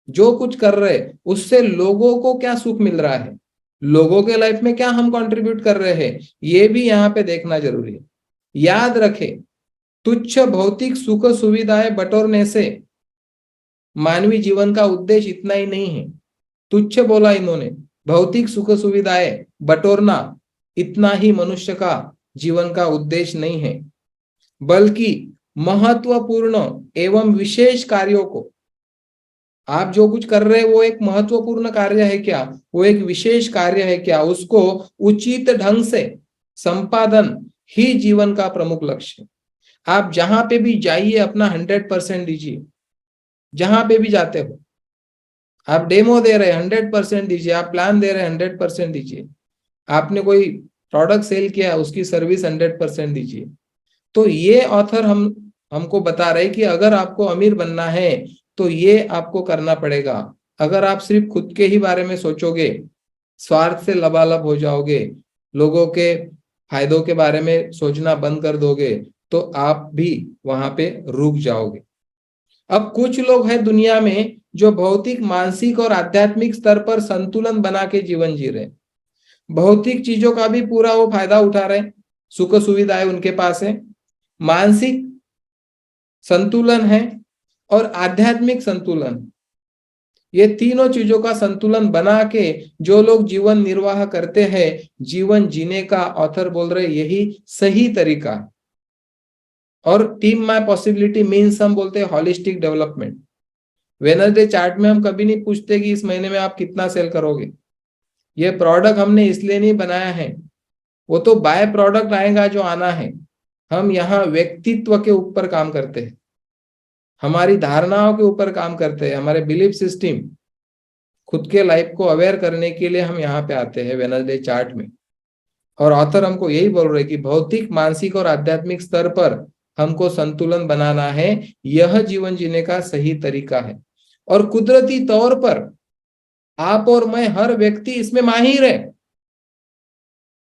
S1: जो कुछ कर रहे उससे लोगों को क्या सुख मिल रहा है, लोगों के लाइफ में क्या हम कंट्रीब्यूट कर रहे हैं, ये भी यहाँ पे देखना जरूरी है। याद रखें, तुच्छ भौतिक सुख सुविधाएं बटोरने से मानवीय जीवन का उद्देश्य इतना ही नहीं है। तुच्छ बोला इन्होंने, भौतिक सुख सुविधाएं बटोरना इतना ही मनुष्य का जीवन का उद्देश्य नहीं है, बल्कि महत्वपूर्ण एवं विशेष कार्यों को, आप जो कुछ कर रहे हैं वो एक महत्वपूर्ण कार्य है क्या, वो एक विशेष कार्य है क्या, उसको उचित ढंग से संपादन ही जीवन का प्रमुख लक्ष्य है। आप जहां पे भी जाइए अपना 100% दीजिए। जहां पे भी जाते हो, आप डेमो दे रहे हैं 100% दीजिए, आप प्लान दे रहे हैं 100% दीजिए, आपने कोई प्रोडक्ट सेल किया उसकी सर्विस 100% दीजिए। तो ये ऑथर हमको बता रहे कि अगर आपको अमीर बनना है तो ये आपको करना पड़ेगा। अगर आप सिर्फ खुद के ही बारे में सोचोगे, स्वार्थ से लबालब हो जाओगे, लोगों के फायदों के बारे में सोचना बंद कर दोगे, तो आप भी वहां पे रुक जाओगे। अब कुछ लोग हैं दुनिया में जो भौतिक, मानसिक और आध्यात्मिक स्तर पर संतुलन बना के जीवन जी रहे। भौतिक चीजों का भी पूरा वो फायदा उठा रहे, सुख सुविधाएं उनके पास है, मानसिक संतुलन है और आध्यात्मिक संतुलन, ये तीनों चीजों का संतुलन बना के जो लोग जीवन निर्वाह करते हैं, जीवन जीने का ऑथर बोल रहे यही सही तरीका है। और टीम माय पॉसिबिलिटी मीन्स हम बोलते हैं हॉलिस्टिक डेवलपमेंट। वेडनेसडे चार्ट में हम कभी नहीं पूछते कि इस महीने में आप कितना सेल करोगे, ये प्रोडक्ट हमने इसलिए नहीं बनाया है, वो तो बाय प्रोडक्ट आएगा जो आना है। हम यहाँ व्यक्तित्व के ऊपर काम करते हैं, हमारी धारणाओं के ऊपर काम करते हैं, हमारे बिलीफ सिस्टम, खुद के लाइफ को अवेयर करने के लिए हम यहाँ पे आते हैं वेडनेसडे चार्ट में। और ऑथर हमको यही बोल रहे कि भौतिक, मानसिक और आध्यात्मिक स्तर पर हमको संतुलन बनाना है, यह जीवन जीने का सही तरीका है। और कुदरती तौर पर आप और मैं, हर व्यक्ति इसमें माहिर है।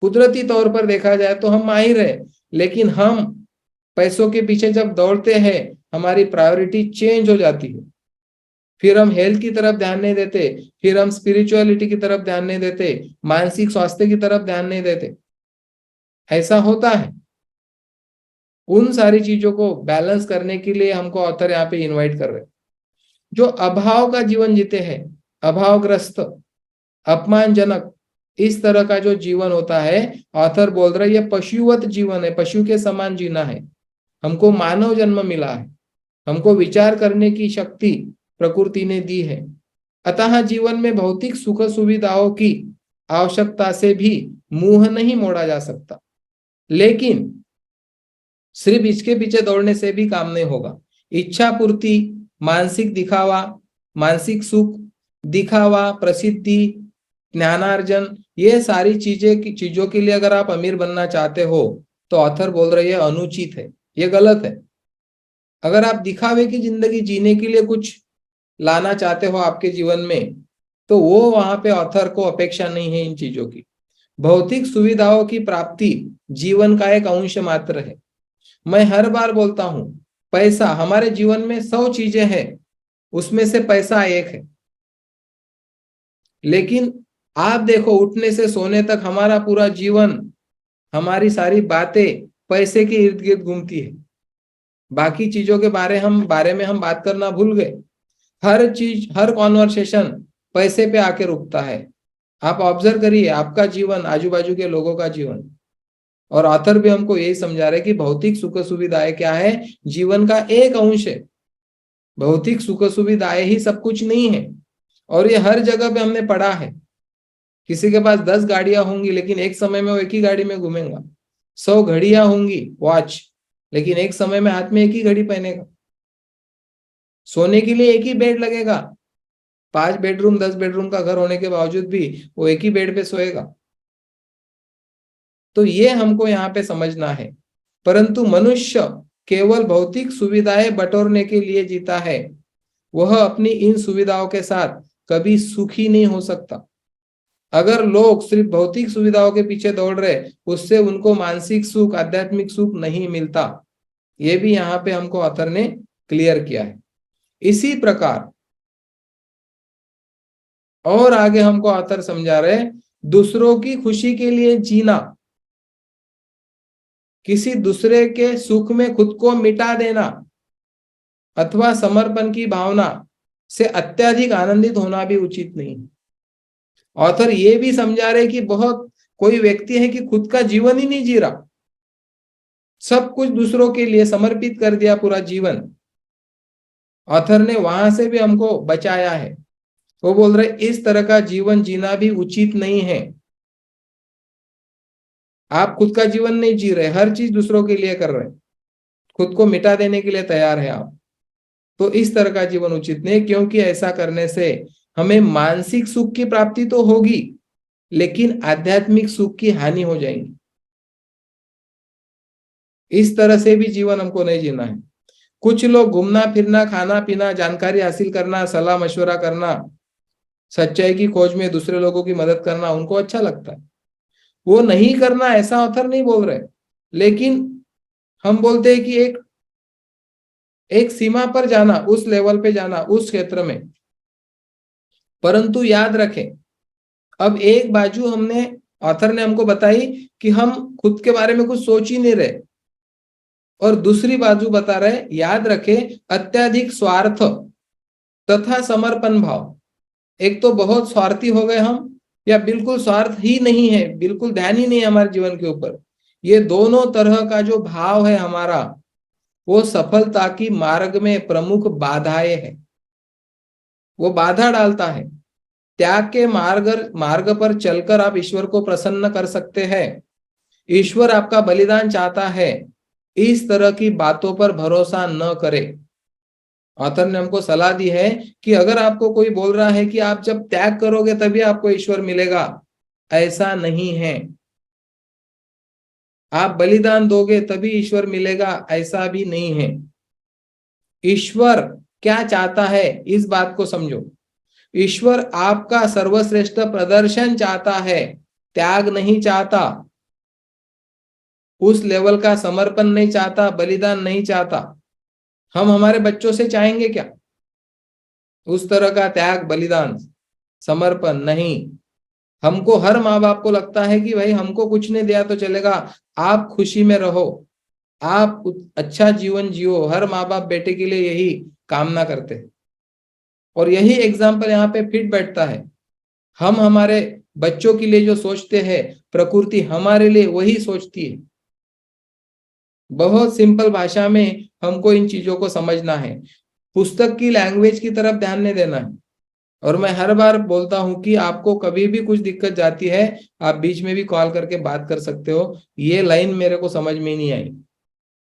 S1: कुदरती तौर पर देखा जाए तो हम माहिर है, लेकिन हम पैसों के पीछे जब दौड़ते हैं हमारी प्रायोरिटी चेंज हो जाती है। फिर हम हेल्थ की तरफ ध्यान नहीं देते, फिर हम स्पिरिचुअलिटी की तरफ ध्यान नहीं देते, मानसिक स्वास्थ्य की तरफ ध्यान नहीं देते। ऐसा होता है। उन सारी चीजों को बैलेंस करने के लिए हमको ऑथर यहाँ पे इनवाइट कर रहे हैं। जो अभाव का जीवन जीते हैं, अभावग्रस्त, अपमानजनक, इस तरह का जो जीवन होता है, ऑथर बोल रहे ये पशुवत जीवन है, पशु के समान जीना है। हमको मानव जन्म मिला है, हमको विचार करने की शक्ति प्रकृति ने दी है। अतः जीवन में भौतिक सुख सुविधाओं की आवश्यकता से भी मुंह नहीं मोड़ा जा सकता, लेकिन सिर्फ इसके पीछे दौड़ने से भी काम नहीं होगा। इच्छा पूर्ति, मानसिक दिखावा, मानसिक सुख, दिखावा, प्रसिद्धि, ज्ञानार्जन, ये सारी चीजों के लिए अगर आप अमीर बनना चाहते हो तो ऑथर बोल रहे हैं अनुचित है, ये गलत है। अगर आप दिखावे की जिंदगी जीने के लिए कुछ लाना चाहते हो आपके जीवन में, तो वो वहां पे ऑथर को अपेक्षा नहीं है इन चीजों की। भौतिक सुविधाओं की प्राप्ति जीवन का एक अंश मात्र है। मैं हर बार बोलता हूं, पैसा, हमारे जीवन में 100 चीजें हैं, उसमें से पैसा एक है। लेकिन आप देखो, उठने से सोने तक हमारा पूरा जीवन, हमारी सारी बातें पैसे के इर्द गिर्द घूमती है। बाकी चीजों के बारे में हम बात करना भूल गए। हर चीज, हर कॉन्वर्सेशन पैसे पे आके रुकता है। आप ऑब्जर्व करिए आपका जीवन, आजू बाजू के लोगों का जीवन। और ऑथर भी हमको यही समझा रहे कि भौतिक सुख सुविधाएं क्या है, जीवन का एक अंश है। भौतिक सुख सुविधाएं ही सब कुछ नहीं है। और ये हर जगह पे हमने पढ़ा है। किसी के पास 10 गाड़ियां होंगी, लेकिन एक समय में वो एक ही गाड़ी में घूमेगा। 100 घड़ियां होंगी, वॉच, लेकिन एक समय में हाथ में एक ही घड़ी पहनेगा। सोने के लिए एक ही बेड लगेगा। 5 बेडरूम 10 बेडरूम का घर होने के बावजूद भी वो एक ही बेड पे सोएगा। तो ये हमको यहाँ पे समझना है। परंतु मनुष्य केवल भौतिक सुविधाएं बटोरने के लिए जीता है। वह अपनी इन सुविधाओं के साथ कभी सुखी नहीं हो सकता। अगर लोग सिर्फ भौतिक सुविधाओं के पीछे दौड़ रहे, उससे उनको मानसिक सुख, आध्यात्मिक सुख नहीं मिलता। ये भी यहाँ पे हमको ऑथर ने क्लियर किया है। इसी प्रकार और आगे हमको ऑथर समझा रहे, दूसरों की खुशी के लिए जीना, किसी दूसरे के सुख में खुद को मिटा देना अथवा समर्पण की भावना से अत्यधिक आनंदित होना भी उचित नहीं। ऑथर ये भी समझा रहे कि बहुत कोई व्यक्ति है कि खुद का जीवन ही नहीं जी रहा, सब कुछ दूसरों के लिए समर्पित कर दिया पूरा जीवन। ऑथर ने वहां से भी हमको बचाया है। वो बोल रहे इस तरह का जीवन जीना भी उचित नहीं है। आप खुद का जीवन नहीं जी रहे, हर चीज दूसरों के लिए कर रहे, खुद को मिटा देने के लिए तैयार है आप। तो इस तरह का जीवन उचित नहीं, क्योंकि ऐसा करने से हमें मानसिक सुख की प्राप्ति तो होगी, लेकिन आध्यात्मिक सुख की हानि हो जाएगी। इस तरह से भी जीवन हमको नहीं जीना है। कुछ लोग घूमना फिरना, खाना पीना, जानकारी हासिल करना, सलाह मशवरा करना, सच्चाई की खोज में दूसरे लोगों की मदद करना उनको अच्छा लगता है। वो नहीं करना ऐसा ऑथर नहीं बोल रहे, लेकिन हम बोलते हैं कि एक सीमा पर जाना, उस लेवल पे जाना, उस क्षेत्र में। परंतु याद रखें, अब एक बाजू ऑथर ने हमको बताई कि हम खुद के बारे में कुछ सोच ही नहीं रहे, और दूसरी बाजू बता रहे, याद रखें, अत्यधिक स्वार्थ तथा समर्पण भाव। एक तो बहुत स्वार्थी हो गए हम, या बिल्कुल स्वार्थ ही नहीं है, बिल्कुल ध्यान ही नहीं है हमारे जीवन के ऊपर। ये दोनों तरह का जो भाव है हमारा, वो सफलता की मार्ग में प्रमुख बाधाएं है। वो बाधा डालता है। त्याग के मार्ग पर चलकर आप ईश्वर को प्रसन्न कर सकते हैं। ईश्वर आपका बलिदान चाहता है, इस तरह की बातों पर भरोसा न करें। ऑथर ने हमको सलाह दी है कि अगर आपको कोई बोल रहा है कि आप जब त्याग करोगे तभी आपको ईश्वर मिलेगा, ऐसा नहीं है। आप बलिदान दोगे तभी ईश्वर मिलेगा, ऐसा भी नहीं है। ईश्वर क्या चाहता है, इस बात को समझो। ईश्वर आपका सर्वश्रेष्ठ प्रदर्शन चाहता है, त्याग नहीं चाहता, उस लेवल का समर्पण नहीं चाहता, बलिदान नहीं चाहता। हम हमारे बच्चों से चाहेंगे क्या उस तरह का त्याग, बलिदान, समर्पण? नहीं। हमको, हर माँ बाप को लगता है कि भाई हमको कुछ नहीं दिया तो चलेगा, आप खुशी में रहो, आप अच्छा जीवन जियो। हर माँ बाप बेटे के लिए यही कामना करते हैं। और यही एग्जाम्पल यहाँ पे फिट बैठता है। हम हमारे बच्चों के लिए जो सोचते हैं, प्रकृति हमारे लिए वही सोचती है। बहुत सिंपल भाषा में हमको इन चीजों को समझना है, पुस्तक की लैंग्वेज की तरफ ध्यान नहीं देना है। और मैं हर बार बोलता हूं कि आपको कभी भी कुछ दिक्कत जाती है, आप बीच में भी कॉल करके बात कर सकते हो। ये लाइन मेरे को समझ में नहीं आई,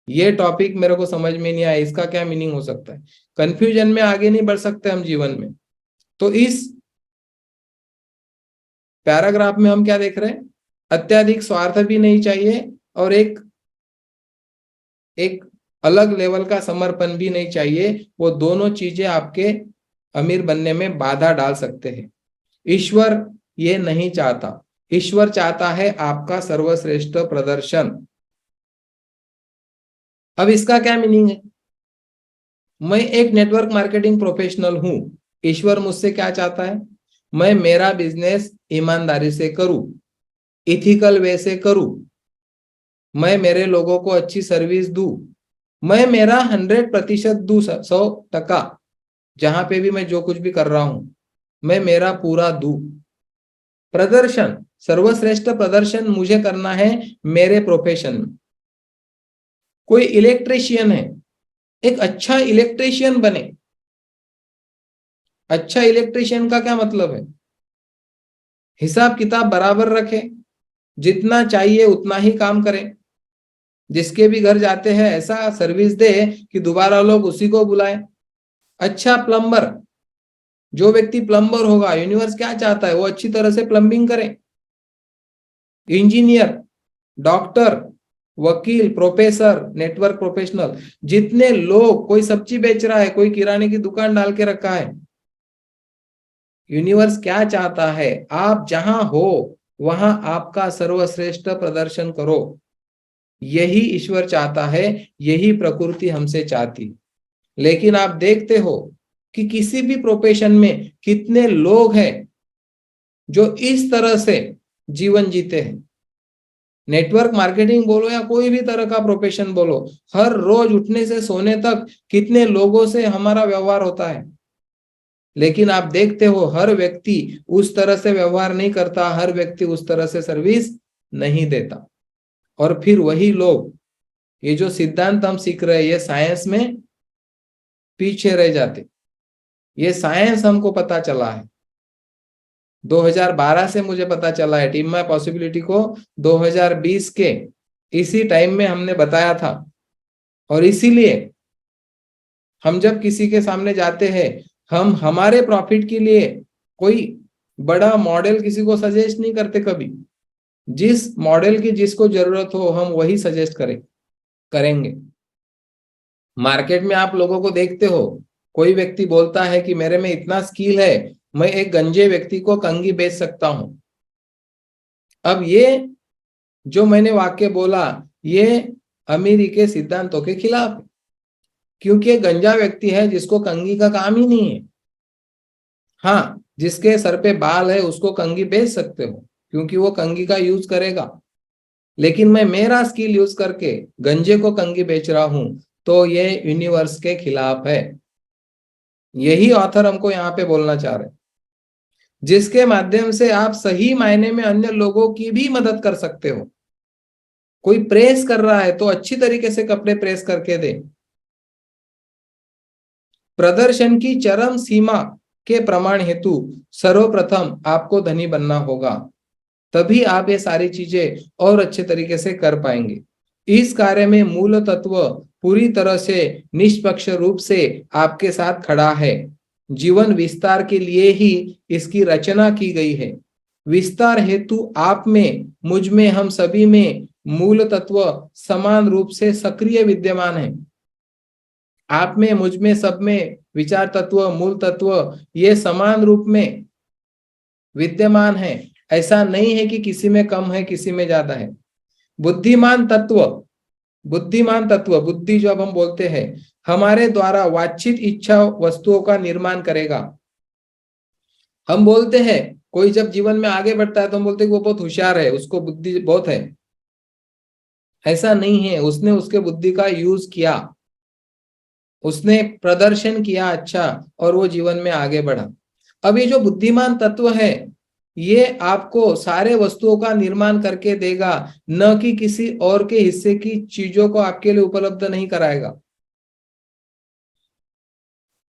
S1: ये टॉपिक मेरे को समझ में नहीं आया, इसका क्या मीनिंग हो सकता है। कंफ्यूजन में आगे नहीं बढ़ सकते हम जीवन में। तो इस पैराग्राफ में हम क्या देख रहे हैं, अत्यधिक स्वार्थ भी नहीं चाहिए और एक एक अलग लेवल का समर्पण भी नहीं चाहिए। वो दोनों चीजें आपके अमीर बनने में बाधा डाल सकते हैं। ईश्वर ये नहीं चाहता, ईश्वर चाहता है आपका सर्वश्रेष्ठ प्रदर्शन। अब इसका क्या मीनिंग है, मैं एक नेटवर्क मार्केटिंग प्रोफेशनल हूं, ईश्वर मुझसे क्या चाहता है, मैं मेरा बिजनेस ईमानदारी से करूं, इथिकल वे से करूं, मैं मेरे लोगों को अच्छी सर्विस दूं, मैं मेरा 100% दूं, 100%। जहां पे भी मैं जो कुछ भी कर रहा हूं मैं मेरा पूरा दूं। प्रदर्शन, सर्वश्रेष्ठ प्रदर्शन मुझे करना है मेरे प्रोफेशन में। कोई इलेक्ट्रिशियन है, एक अच्छा इलेक्ट्रिशियन बने। अच्छा इलेक्ट्रिशियन का क्या मतलब है, हिसाब किताब बराबर रखे, जितना चाहिए उतना ही काम करे, जिसके भी घर जाते हैं ऐसा सर्विस दे कि दोबारा लोग उसी को बुलाए। अच्छा प्लम्बर, जो व्यक्ति प्लम्बर होगा, यूनिवर्स क्या चाहता है, वो अच्छी तरह से प्लम्बिंग करे। इंजीनियर, डॉक्टर, वकील, प्रोफेसर, नेटवर्क प्रोफेशनल, जितने लोग, कोई सब्जी बेच रहा है, कोई किराने की दुकान डाल के रखा है, यूनिवर्स क्या चाहता है, आप जहां हो वहां आपका सर्वश्रेष्ठ प्रदर्शन करो। यही ईश्वर चाहता है, यही प्रकृति हमसे चाहती। लेकिन आप देखते हो कि किसी भी प्रोफेशन में कितने लोग हैं जो इस तरह से जीवन जीते हैं। नेटवर्क मार्केटिंग बोलो या कोई भी तरह का प्रोफेशन बोलो, हर रोज उठने से सोने तक कितने लोगों से हमारा व्यवहार होता है। लेकिन आप देखते हो हर व्यक्ति उस तरह से व्यवहार नहीं करता, हर व्यक्ति उस तरह से सर्विस नहीं देता। और फिर वही लोग, ये जो सिद्धांत हम सीख रहे हैं, ये साइंस में पीछे रह जाते। ये साइंस हमको पता चला है 2012 से, मुझे पता चला है टीम माय पॉसिबिलिटी को 2020 के इसी टाइम में हमने बताया था। और इसीलिए हम जब किसी के सामने जाते हैं, हम हमारे प्रॉफिट के लिए कोई बड़ा मॉडल किसी को सजेस्ट नहीं करते कभी। जिस मॉडल की जिसको जरूरत हो हम वही सजेस्ट करेंगे। मार्केट में आप लोगों को देखते हो, कोई व्यक्ति बोलता है कि मेरे में इतना स्किल है, मैं एक गंजे व्यक्ति को कंघी बेच सकता हूं। अब ये जो मैंने वाक्य बोला, ये अमीरी के सिद्धांतों के खिलाफ है, क्योंकि एक गंजा व्यक्ति है जिसको कंघी का काम ही नहीं है। हाँ, जिसके सर पे बाल है उसको कंघी बेच सकते हो, क्योंकि वो कंघी का यूज करेगा। लेकिन मैं मेरा स्किल यूज करके गंजे को कंघी बेच रहा हूं, तो ये यूनिवर्स के खिलाफ है। यही ऑथर हमको यहाँ पे बोलना चाह रहे हैं, जिसके माध्यम से आप सही मायने में अन्य लोगों की भी मदद कर सकते हो। कोई प्रेस कर रहा है तो अच्छी तरीके से कपड़े प्रेस करके दे। प्रदर्शन की चरम सीमा के प्रमाण हेतु सर्वप्रथम आपको धनी बनना होगा, तभी आप ये सारी चीजें और अच्छे तरीके से कर पाएंगे। इस कार्य में मूल तत्व पूरी तरह से निष्पक्ष रूप से आपके साथ खड़ा है। जीवन विस्तार के लिए ही इसकी रचना की गई है। विस्तार हेतु आप में, मुझ में, हम सभी में मूल तत्व समान रूप से सक्रिय विद्यमान है। आप में, मुझ में, सब में विचार तत्व, मूल तत्व ये समान रूप में विद्यमान है। ऐसा नहीं है कि किसी में कम है, किसी में ज्यादा है। बुद्धिमान तत्व, बुद्धिमान तत्व, बुद्धि जो अब हम बोलते हैं, हमारे द्वारा वांछित इच्छा वस्तुओं का निर्माण करेगा। हम बोलते हैं कोई जब जीवन में आगे बढ़ता है तो हम बोलते हैं कि वो बहुत होशियार है, उसको बुद्धि बहुत है। ऐसा नहीं है, उसने उसके बुद्धि का यूज किया। उसने प्रदर्शन किया अच्छा और वो जीवन में आगे बढ़ा। अब ये जो बुद्धिमान तत्व है ये आपको सारे वस्तुओं का निर्माण करके देगा, न कि किसी और के हिस्से की चीजों को आपके लिए उपलब्ध नहीं कराएगा।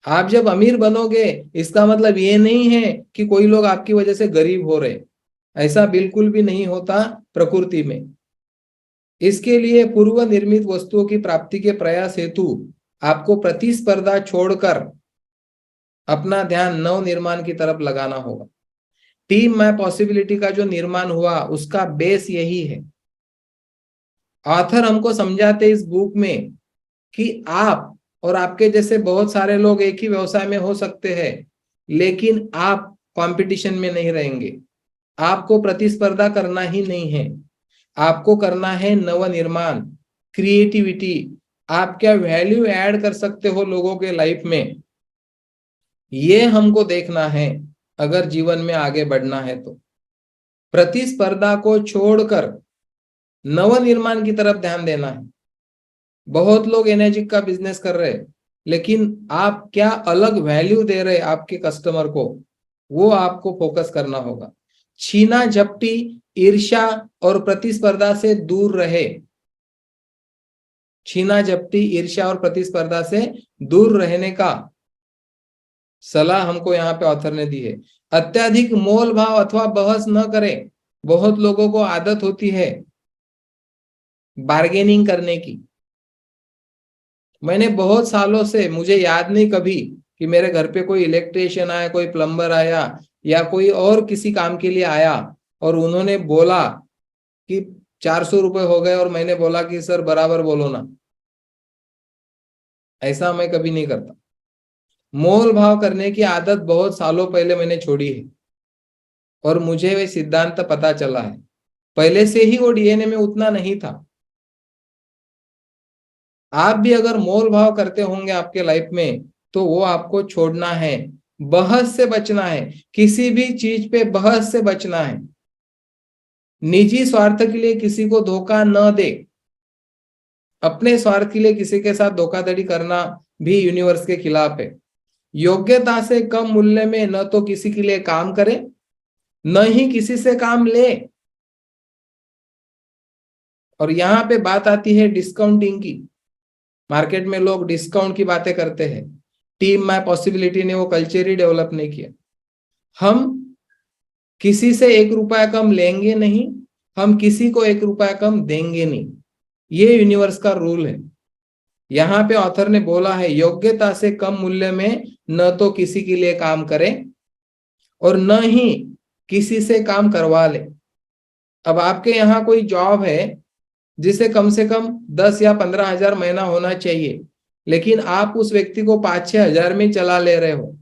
S1: आप जब अमीर बनोगे इसका मतलब ये नहीं है कि कोई लोग आपकी वजह से गरीब हो रहे, ऐसा बिल्कुल भी नहीं होता प्रकृति में। इसके लिए पूर्व निर्मित वस्तुओं की प्राप्ति के प्रयास हेतु आपको प्रतिस्पर्धा छोड़कर अपना ध्यान नव निर्माण की तरफ लगाना होगा। टीम में पॉसिबिलिटी का जो निर्माण हुआ उसका बेस यही है। ऑथर हमको समझाते इस बुक में कि आप और आपके जैसे बहुत सारे लोग एक ही व्यवसाय में हो सकते हैं, लेकिन आप कंपटीशन में नहीं रहेंगे। आपको प्रतिस्पर्धा करना ही नहीं है, आपको करना है नव निर्माण, क्रिएटिविटी। आप क्या वैल्यू ऐड कर सकते हो लोगों के लाइफ में, ये हमको देखना है अगर जीवन में आगे बढ़ना है तो। प्रतिस्पर्धा को छोड़कर नव निर्माण की तरफ ध्यान देना है। बहुत लोग एनर्जी का बिजनेस कर रहे हैं, लेकिन आप क्या अलग वैल्यू दे रहे आपके कस्टमर को, वो आपको फोकस करना होगा। छीना झपटी, ईर्ष्या और प्रतिस्पर्धा से दूर रहे। छीना झपटी, ईर्ष्या और प्रतिस्पर्धा से दूर रहने का सलाह हमको यहाँ पे ऑथर ने दी है। अत्यधिक मोल भाव अथवा बहस न करें। बहुत लोगों को आदत होती है बार्गेनिंग करने की। मैंने बहुत सालों से, मुझे याद नहीं कभी कि मेरे घर पे कोई इलेक्ट्रिशियन आया, कोई प्लम्बर आया या कोई और किसी काम के लिए आया और उन्होंने बोला कि 400 रुपए हो गए और मैंने बोला कि सर बराबर बोलो ना। ऐसा मैं कभी नहीं करता। मोल भाव करने की आदत बहुत सालों पहले मैंने छोड़ी है और मुझे वे सिद्धांत पता चला है। पहले से ही वो डीएनए में उतना नहीं था। आप भी अगर मोल भाव करते होंगे आपके लाइफ में तो वो आपको छोड़ना है। बहस से बचना है, किसी भी चीज पे बहस से बचना है। निजी स्वार्थ के लिए किसी को धोखा न दे। अपने स्वार्थ के लिए किसी के साथ धोखाधड़ी करना भी यूनिवर्स के खिलाफ है। योग्यता से कम मूल्य में न तो किसी के लिए काम करे, न ही किसी से काम ले। और यहां पे बात आती है डिस्काउंटिंग की। मार्केट में लोग डिस्काउंट की बातें करते हैं। टीम में पॉसिबिलिटी ने वो कल्चर ही डेवलप नहीं किया। हम किसी से 1 रुपया कम लेंगे नहीं, हम किसी को 1 रुपया कम देंगे नहीं। ये यूनिवर्स का रूल है। यहाँ पे ऑथर ने बोला है योग्यता से कम मूल्य में न तो किसी के लिए काम करें और न ही किसी से काम करवा ले। अब आपके यहाँ कोई जॉब है जिसे कम से कम 10 या 15 हजार महीना होना चाहिए, लेकिन आप उस व्यक्ति को 5-6 हजार में चला ले रहे हो।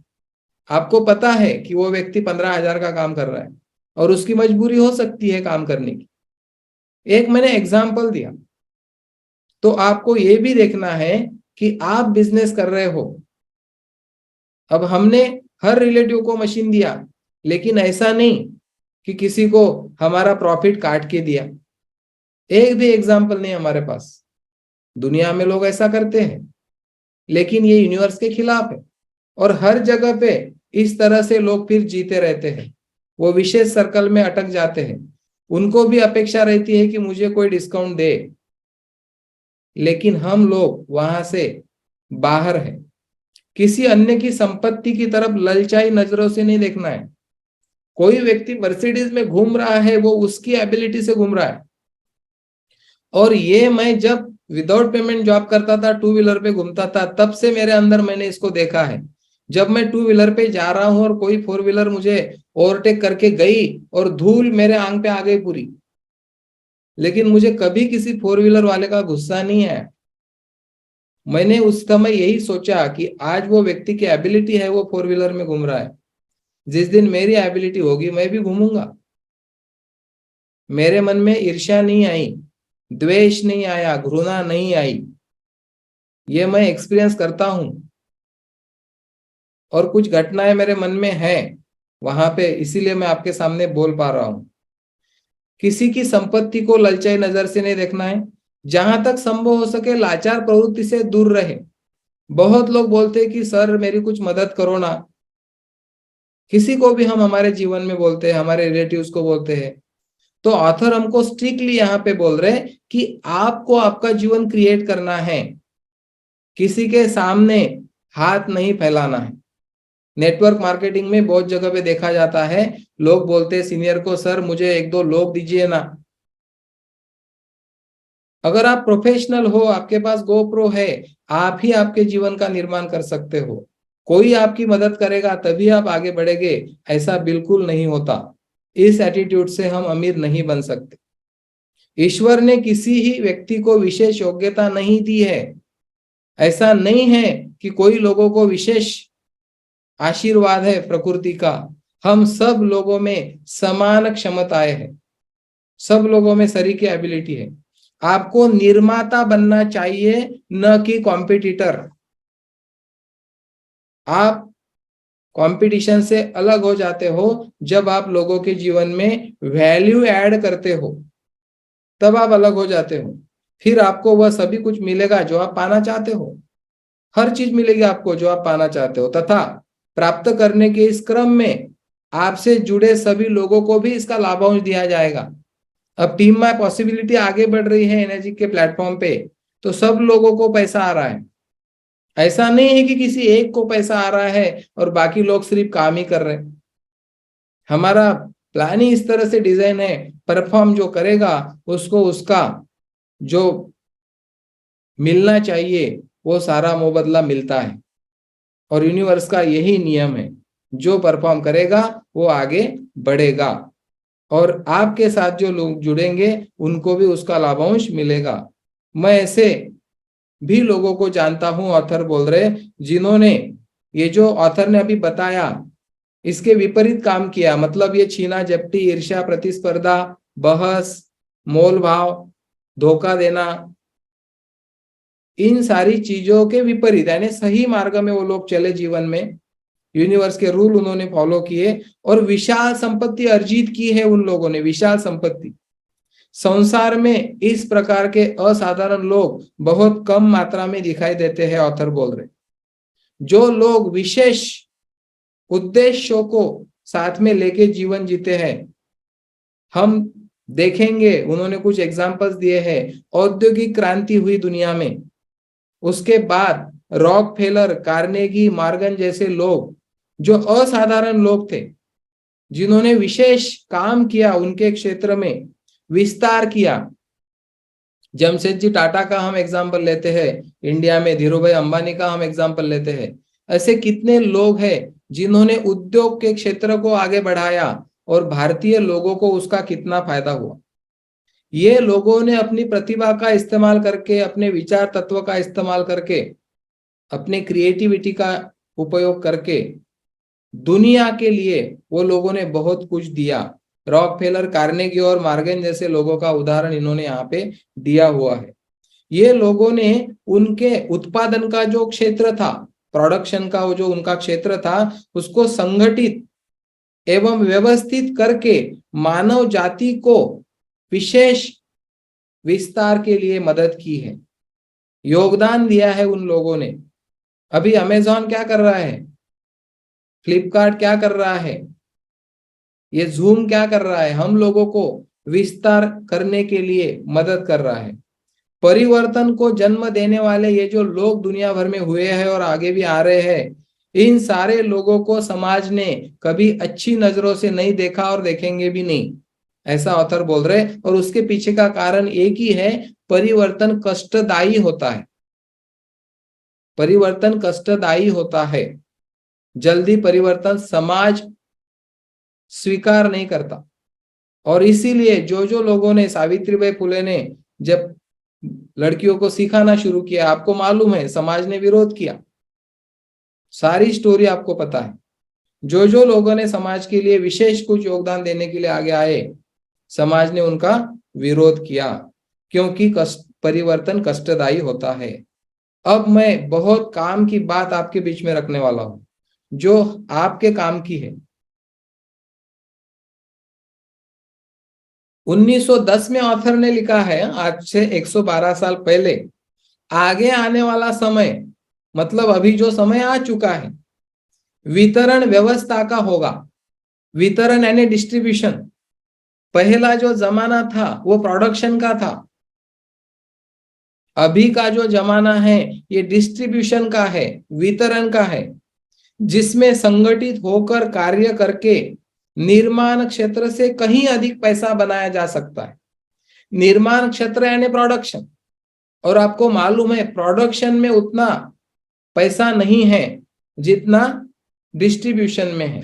S1: आपको पता है कि वो व्यक्ति 15 हजार का काम कर रहा है और उसकी मजबूरी हो सकती है काम करने की। एक मैंने एग्जाम्पल दिया। तो आपको ये भी देखना है कि आप बिजनेस कर रहे हो। अब हमने हर रिलेटिव को मशीन दिया, लेकिन ऐसा नहीं कि किसी को हमारा प्रॉफिट काट के दिया। एक भी एग्जाम्पल नहीं हमारे पास। दुनिया में लोग ऐसा करते हैं, लेकिन ये यूनिवर्स के खिलाफ है। और हर जगह पे इस तरह से लोग फिर जीते रहते हैं। वो विशेष सर्कल में अटक जाते हैं। उनको भी अपेक्षा रहती है कि मुझे कोई डिस्काउंट दे, लेकिन हम लोग वहां से बाहर हैं। किसी अन्य की संपत्ति की तरफ ललचाई नजरों से नहीं देखना है। कोई व्यक्ति मर्सिडीज में घूम रहा है, वो उसकी एबिलिटी से घूम रहा है। और ये मैं जब विदाउट पेमेंट जॉब करता था, टू व्हीलर पे घूमता था, तब से मेरे अंदर मैंने इसको देखा है। जब मैं टू व्हीलर पे जा रहा हूं और कोई फोर व्हीलर मुझे ओवरटेक करके गई और धूल मेरे आंख पे आ गई पूरी, लेकिन मुझे कभी किसी फोर व्हीलर वाले का गुस्सा नहीं आया। मैंने उस समय यही सोचा कि आज वो व्यक्ति की एबिलिटी है, वो फोर व्हीलर में घूम रहा है। जिस दिन मेरी एबिलिटी होगी मैं भी घूमूंगा। मेरे मन में ईर्ष्या नहीं आई, द्वेष नहीं आया, घृणा नहीं आई। ये मैं एक्सपीरियंस करता हूं और कुछ घटनाएं मेरे मन में है वहां पे, इसीलिए मैं आपके सामने बोल पा रहा हूं। किसी की संपत्ति को ललचाई नजर से नहीं देखना है। जहां तक संभव हो सके लाचार प्रवृत्ति से दूर रहे। बहुत लोग बोलते हैं कि सर मेरी कुछ मदद करो ना, किसी को भी हम हमारे जीवन में बोलते हैं, हमारे रिलेटिव्स को बोलते हैं। तो ऑथर हमको स्ट्रिक्टली यहाँ पे बोल रहे हैं कि आपको आपका जीवन क्रिएट करना है, किसी के सामने हाथ नहीं फैलाना है। नेटवर्क मार्केटिंग में बहुत जगह पे देखा जाता है, लोग बोलते हैं सीनियर को, सर मुझे एक दो लोग दीजिए ना। अगर आप प्रोफेशनल हो, आपके पास गोप्रो है, आप ही आपके जीवन का निर्माण कर सकते हो। कोई आपकी मदद करेगा तभी आप आगे बढ़ेंगे, ऐसा बिल्कुल नहीं होता। इस एटीट्यूड से हम अमीर नहीं बन सकते। ईश्वर ने किसी ही व्यक्ति को विशेष योग्यता नहीं दी है। ऐसा नहीं है कि कोई लोगों को विशेष आशीर्वाद है प्रकृति का। हम सब लोगों में समान क्षमताएं हैं, सब लोगों में सरीकी एबिलिटी है। आपको निर्माता बनना चाहिए, न कि कॉम्पिटिटर। आप कंपटीशन से अलग हो जाते हो जब आप लोगों के जीवन में वैल्यू ऐड करते हो, तब आप अलग हो जाते हो। फिर आपको वह सभी कुछ मिलेगा जो आप पाना चाहते हो। हर चीज मिलेगी आपको जो आप पाना चाहते हो, तथा प्राप्त करने के इस क्रम में आपसे जुड़े सभी लोगों को भी इसका लाभांश दिया जाएगा। अब टीम माय पॉसिबिलिटी आगे बढ़ रही है एनर्जी के प्लेटफॉर्म पे, तो सब लोगों को पैसा आ रहा है। ऐसा नहीं है कि किसी एक को पैसा आ रहा है और बाकी लोग सिर्फ काम ही कर रहे हैं। हमारा प्लान ही इस तरह से डिजाइन है, परफॉर्म जो करेगा उसको उसका जो मिलना चाहिए वो सारा मुबदला मिलता है। और यूनिवर्स का यही नियम है, जो परफॉर्म करेगा वो आगे बढ़ेगा, और आपके साथ जो लोग जुड़ेंगे उनको भी उसका लाभांश मिलेगा। मैं ऐसे भी लोगों को जानता हूं, ऑथर बोल रहे, जिन्होंने ये जो ऑथर ने अभी बताया इसके विपरीत काम किया। मतलब ये छीना झपटी, ईर्ष्या, प्रतिस्पर्धा, बहस, मोल भाव, धोखा देना, इन सारी चीजों के विपरीत यानी सही मार्ग में वो लोग चले जीवन में। यूनिवर्स के रूल उन्होंने फॉलो किए और विशाल संपत्ति अर्जित की है उन लोगों ने, विशाल संपत्ति। संसार में इस प्रकार के असाधारण लोग बहुत कम मात्रा में दिखाई देते हैं, ऑथर बोल रहे। जो लोग विशेष उद्देश्यों को साथ में लेके जीवन जीते हैं, हम देखेंगे, उन्होंने कुछ एग्जाम्पल्स दिए हैं। औद्योगिक क्रांति हुई दुनिया में, उसके बाद रॉकफेलर, कार्नेगी, मॉर्गन जैसे लोग जो असाधारण लोग थे, जिन्होंने विशेष काम किया, उनके क्षेत्र में विस्तार किया। जमशेदजी टाटा का हम एग्जाम्पल लेते हैं, इंडिया में धीरू भाई अंबानी का हम एग्जाम्पल लेते हैं। ऐसे कितने लोग हैं जिन्होंने उद्योग के क्षेत्र को आगे बढ़ाया और भारतीय लोगों को उसका कितना फायदा हुआ। ये लोगों ने अपनी प्रतिभा का इस्तेमाल करके, अपने विचार तत्व का इस्तेमाल करके, अपने क्रिएटिविटी का उपयोग करके दुनिया के लिए वो लोगों ने बहुत कुछ दिया। रॉकफेलर, कार्नेगी और मॉर्गन जैसे लोगों का उदाहरण इन्होंने यहाँ पे दिया हुआ है। ये लोगों ने उनके उत्पादन का जो क्षेत्र था, प्रोडक्शन का वो जो उनका क्षेत्र था, उसको संगठित एवं व्यवस्थित करके मानव जाति को विशेष विस्तार के लिए मदद की है, योगदान दिया है उन लोगों ने। अभी अमेजॉन क्या कर रहा है, फ्लिपकार्ट क्या कर रहा है, ये जूम क्या कर रहा है, हम लोगों को विस्तार करने के लिए मदद कर रहा है। परिवर्तन को जन्म देने वाले ये जो लोग दुनिया भर में हुए हैं और आगे भी आ रहे हैं, इन सारे लोगों को समाज ने कभी अच्छी नजरों से नहीं देखा और देखेंगे भी नहीं, ऐसा ऑथर बोल रहे। और उसके पीछे का कारण एक ही है, परिवर्तन कष्टदायी होता है। परिवर्तन कष्टदायी होता है, जल्दी परिवर्तन समाज स्वीकार नहीं करता। और इसीलिए जो जो लोगों ने, सावित्रीबाई फुले ने जब लड़कियों को सिखाना शुरू किया, आपको मालूम है समाज ने विरोध किया, सारी स्टोरी आपको पता है। जो जो लोगों ने समाज के लिए विशेष कुछ योगदान देने के लिए आगे आए, समाज ने उनका विरोध किया, क्योंकि परिवर्तन कष्टदायी होता है। अब मैं बहुत काम की बात आपके बीच में रखने वाला हूं, जो आपके काम की है। 1910 में ऑथर ने लिखा है, आज से 112 साल पहले, आगे आने वाला समय मतलब अभी जो समय आ चुका है वितरण व्यवस्था का होगा। वितरण यानी डिस्ट्रीब्यूशन। पहला जो जमाना था वो प्रोडक्शन का था, अभी का जो जमाना है ये डिस्ट्रीब्यूशन का है, वितरण का है, जिसमें संगठित होकर कार्य करके निर्माण क्षेत्र से कहीं अधिक पैसा बनाया जा सकता है। निर्माण क्षेत्र यानी प्रोडक्शन, और आपको मालूम है प्रोडक्शन में उतना पैसा नहीं है जितना डिस्ट्रीब्यूशन में है।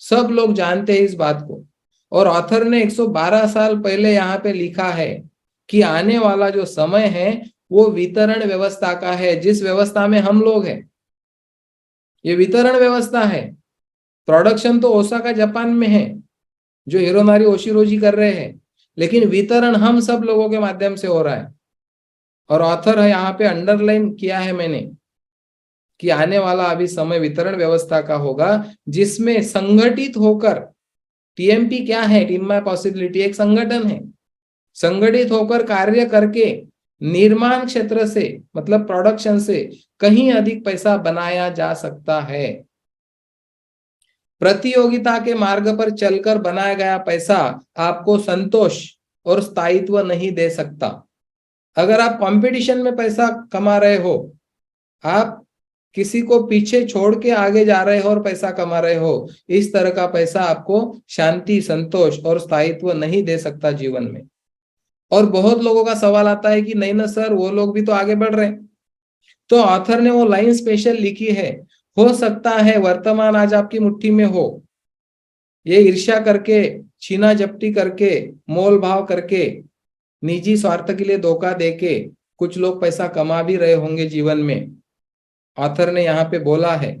S1: सब लोग जानते हैं इस बात को। और ऑथर ने 112 साल पहले यहाँ पे लिखा है कि आने वाला जो समय है वो वितरण व्यवस्था का है, जिस व्यवस्था में हम लोग हैं। ये वितरण व्यवस्था है। प्रोडक्शन तो ओसाका जापान में है, जो हिरोनारी ओशिरोजी कर रहे हैं, लेकिन वितरण हम सब लोगों के माध्यम से हो रहा है। और ऑथर है यहाँ पे अंडरलाइन किया है मैंने कि आने वाला अभी समय वितरण व्यवस्था का होगा, जिसमें संगठित होकर, टीएमपी क्या है, टीम माय पॉसिबिलिटी एक संगठन है, संगठित होकर कार्य करके निर्माण क्षेत्र से मतलब प्रोडक्शन से कहीं अधिक पैसा बनाया जा सकता है। प्रतियोगिता के मार्ग पर चलकर बनाया गया पैसा आपको संतोष और स्थायित्व नहीं दे सकता। अगर आप कंपटीशन में पैसा कमा रहे हो, आप किसी को पीछे छोड़ के आगे जा रहे हो और पैसा कमा रहे हो, इस तरह का पैसा आपको शांति, संतोष और स्थायित्व नहीं दे सकता जीवन में। और बहुत लोगों का सवाल आता है कि नहीं ना सर, वो लोग भी तो आगे बढ़ रहे हैं। तो ऑथर ने वो लाइन स्पेशल लिखी है, हो सकता है वर्तमान आज आपकी मुट्ठी में हो, ये ईर्ष्या करके, छीना झपटी करके, मोल भाव करके, निजी स्वार्थ के लिए धोखा देके कुछ लोग पैसा कमा भी रहे होंगे जीवन में। ऑथर ने यहाँ पे बोला है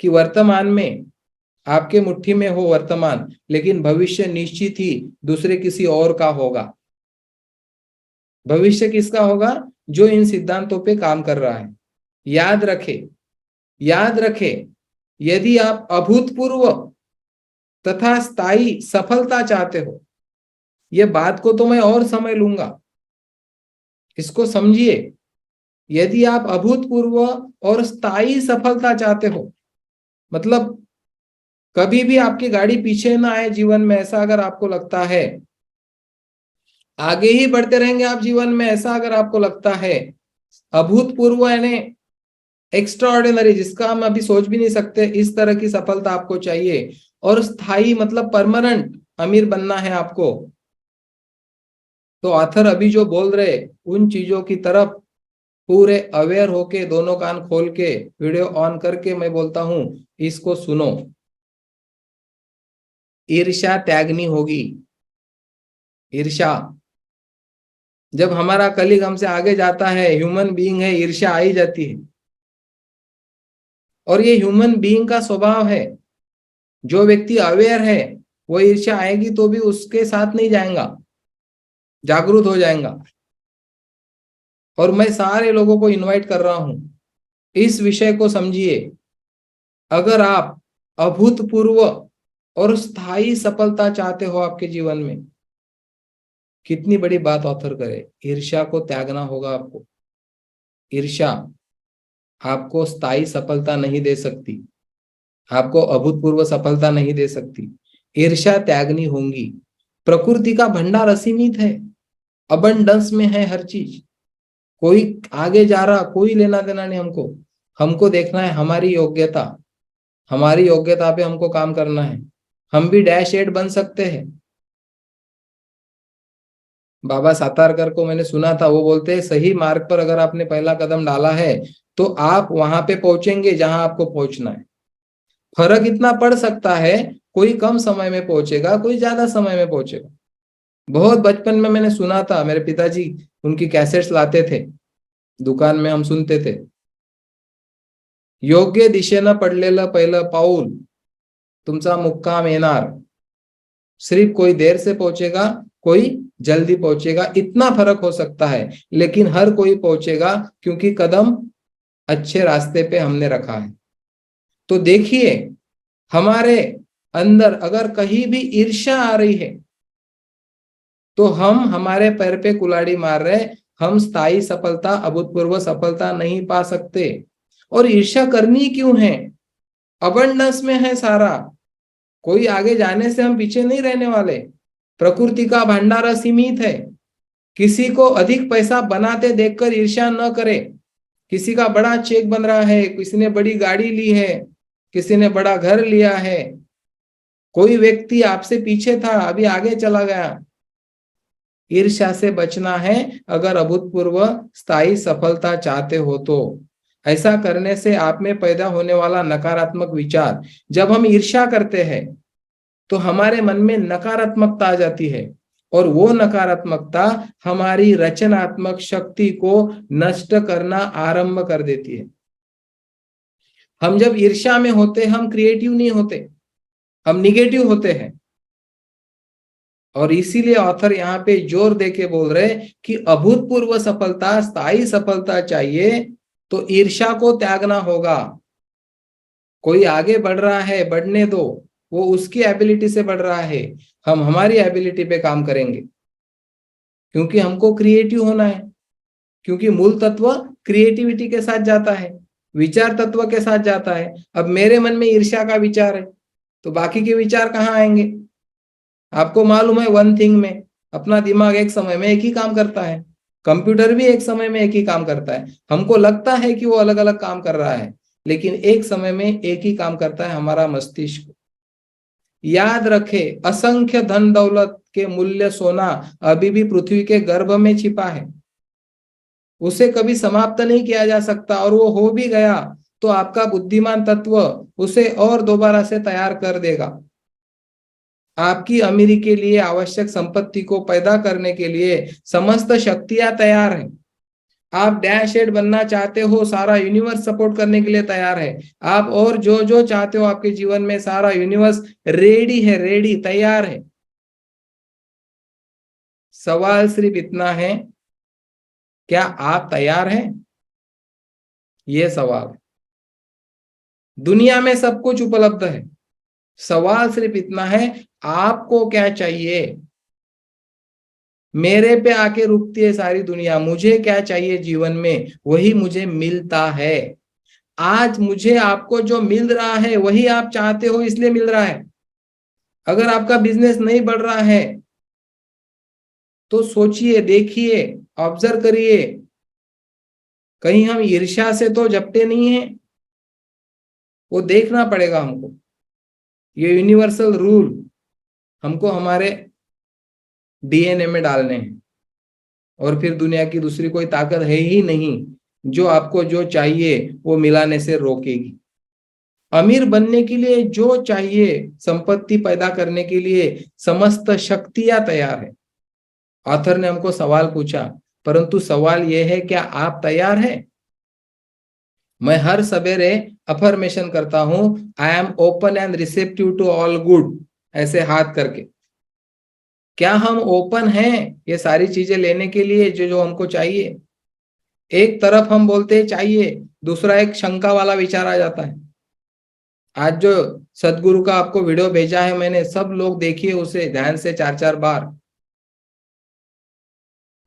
S1: कि वर्तमान में आपके मुट्ठी में हो वर्तमान, लेकिन भविष्य निश्चित ही दूसरे किसी और का होगा। भविष्य किसका होगा? जो इन सिद्धांतों पे काम कर रहा है। याद रखे, याद रखे, यदि आप अभूतपूर्व तथा स्थायी सफलता चाहते हो, ये बात को तो मैं और समय लूंगा, इसको समझिए। यदि आप अभूतपूर्व और स्थायी सफलता चाहते हो, मतलब कभी भी आपकी गाड़ी पीछे ना आए जीवन में, ऐसा अगर आपको लगता है, आगे ही बढ़ते रहेंगे आप जीवन में, ऐसा अगर आपको लगता है, अभूतपूर्व यानी एक्स्ट्राऑर्डिनरी, जिसका हम अभी सोच भी नहीं सकते, इस तरह की सफलता आपको चाहिए, और स्थायी मतलब परमानेंट अमीर बनना है आपको, तो ऑथर अभी जो बोल रहे उन चीजों की तरफ पूरे अवेयर होके, दोनों कान खोल के, वीडियो ऑन करके मैं बोलता हूं, इसको सुनो। ईर्ष्या त्यागनी होगी। ईर्ष्या, जब हमारा कलीग हमसे आगे जाता है, ह्यूमन बीइंग है, ईर्ष्या आ ही जाती है। और ये ह्यूमन बीइंग का स्वभाव है। जो व्यक्ति अवेयर है वो ईर्ष्या आएगी तो भी उसके साथ नहीं जाएगा, जागरूक हो जाएगा। और मैं सारे लोगों को इनवाइट कर रहा हूं, इस विषय को समझिए। अगर आप अभूतपूर्व और स्थायी सफलता चाहते हो आपके जीवन में, कितनी बड़ी बात ऑथर करे, ईर्ष्या को त्यागना होगा आपको। ईर्ष्या आपको स्थायी सफलता नहीं दे सकती, आपको अभूतपूर्व सफलता नहीं दे सकती। ईर्ष्या त्यागनी होगी। प्रकृति का भंडार असीमित है, अबंडेंस में है हर चीज। कोई आगे जा रहा, कोई लेना देना नहीं हमको। हमको देखना है हमारी योग्यता, हमारी योग्यता पे हमको काम करना है। हम भी -8 बन सकते हैं। बाबा सातारकर को मैंने सुना था, वो बोलते हैं सही मार्ग पर अगर आपने पहला कदम डाला है तो आप वहां पे पहुंचेंगे जहां आपको पहुंचना है। फर्क इतना पड़ सकता है, कोई कम समय में पहुंचेगा, कोई ज्यादा समय में पहुंचेगा। बहुत बचपन में मैंने सुना था, मेरे पिताजी उनकी कैसेट्स लाते थे, दुकान में हम सुनते थे, योग्य दिशेनं पडलेलं पहिलं पाऊल तुमचा मुक्काम येणार। सिर्फ कोई देर से पहुंचेगा, कोई जल्दी पहुंचेगा, इतना फर्क हो सकता है, लेकिन हर कोई पहुंचेगा क्योंकि कदम अच्छे रास्ते पे हमने रखा है। तो देखिए, हमारे अंदर अगर कहीं भी ईर्ष्या आ रही है तो हम हमारे पैर पे कुल्हाड़ी मार रहे, हम स्थायी सफलता, अभूतपूर्व सफलता नहीं पा सकते। और ईर्ष्या करनी क्यों है? अबंडेंस में है सारा, कोई आगे जाने से हम पीछे नहीं रहने वाले। प्रकृति का भंडारा सीमित है। किसी को अधिक पैसा बनाते देखकर ईर्ष्या न करे। किसी का बड़ा चेक बन रहा है, किसी ने बड़ी गाड़ी ली है, किसी ने बड़ा घर लिया है, कोई व्यक्ति आपसे पीछे था अभी आगे चला गया। ईर्ष्या से बचना है अगर अभूतपूर्व स्थायी सफलता चाहते हो तो। ऐसा करने से आप में पैदा होने वाला नकारात्मक विचार, जब हम ईर्ष्या करते हैं तो हमारे मन में नकारात्मकता आ जाती है, और वो नकारात्मकता हमारी रचनात्मक शक्ति को नष्ट करना आरंभ कर देती है। हम जब ईर्ष्या में होते हम क्रिएटिव नहीं होते, हम निगेटिव होते हैं। और इसीलिए ऑथर यहाँ पे जोर देके बोल रहे कि अभूतपूर्व सफलता, स्थायी सफलता चाहिए तो ईर्ष्या को त्यागना होगा। कोई आगे बढ़ रहा है, बढ़ने दो, वो उसकी एबिलिटी से बढ़ रहा है, हम हमारी एबिलिटी पे काम करेंगे, क्योंकि हमको क्रिएटिव होना है। क्योंकि मूल तत्व क्रिएटिविटी के साथ जाता है, विचार तत्व के साथ जाता है। अब मेरे मन में ईर्ष्या का विचार है तो बाकी के विचार कहाँ आएंगे? आपको मालूम है वन थिंग में अपना दिमाग एक समय में एक ही काम करता है, कंप्यूटर भी एक समय में एक ही काम करता है। हमको लगता है कि वो अलग अलग काम कर रहा है, लेकिन एक समय में एक ही काम करता है हमारा मस्तिष्क। याद रखे, असंख्य धन दौलत के मूल्य सोना अभी भी पृथ्वी के गर्भ में छिपा है, उसे कभी समाप्त नहीं किया जा सकता। और वो हो भी गया तो आपका बुद्धिमान तत्व उसे और दोबारा से तैयार कर देगा। आपकी अमीरी के लिए, आवश्यक संपत्ति को पैदा करने के लिए समस्त शक्तियां तैयार हैं। आप डैश एड बनना चाहते हो, सारा यूनिवर्स सपोर्ट करने के लिए तैयार है। आप और जो जो चाहते हो आपके जीवन में, सारा यूनिवर्स रेडी है, रेडी, तैयार है। सवाल सिर्फ इतना है, क्या आप तैयार हैं? ये सवाल है। दुनिया में सब कुछ उपलब्ध है, सवाल सिर्फ इतना है, आपको क्या चाहिए? मेरे पे आके रुकती है सारी दुनिया, मुझे क्या चाहिए जीवन में, वही मुझे मिलता है। आज मुझे आपको जो मिल रहा है वही आप चाहते हो, इसलिए मिल रहा है। अगर आपका बिजनेस नहीं बढ़ रहा है तो सोचिए, देखिए, ऑब्जर्व करिए, कहीं हम ईर्ष्या से तो झपटे नहीं है। वो देखना पड़ेगा हमको। ये यूनिवर्सल रूल हमको हमारे डीएनए में डालने हैं, और फिर दुनिया की दूसरी कोई ताकत है ही नहीं जो आपको जो चाहिए वो मिलाने से रोकेगी। अमीर बनने के लिए जो चाहिए, संपत्ति पैदा करने के लिए समस्त शक्तियां तैयार है। ऑथर ने हमको सवाल पूछा, परंतु सवाल यह है, क्या आप तैयार हैं? मैं हर सवेरे अफर्मेशन करता हूं, I am open and receptive to all good, ऐसे हाथ करके। क्या हम ओपन हैं ये सारी चीजें लेने के लिए जो जो हमको चाहिए? एक तरफ हम बोलते हैं चाहिए, दूसरा एक शंका वाला विचार आ जाता है। आज जो सदगुरु का आपको वीडियो भेजा है मैंने, सब लोग देखिए उसे ध्यान से 4-4 बार।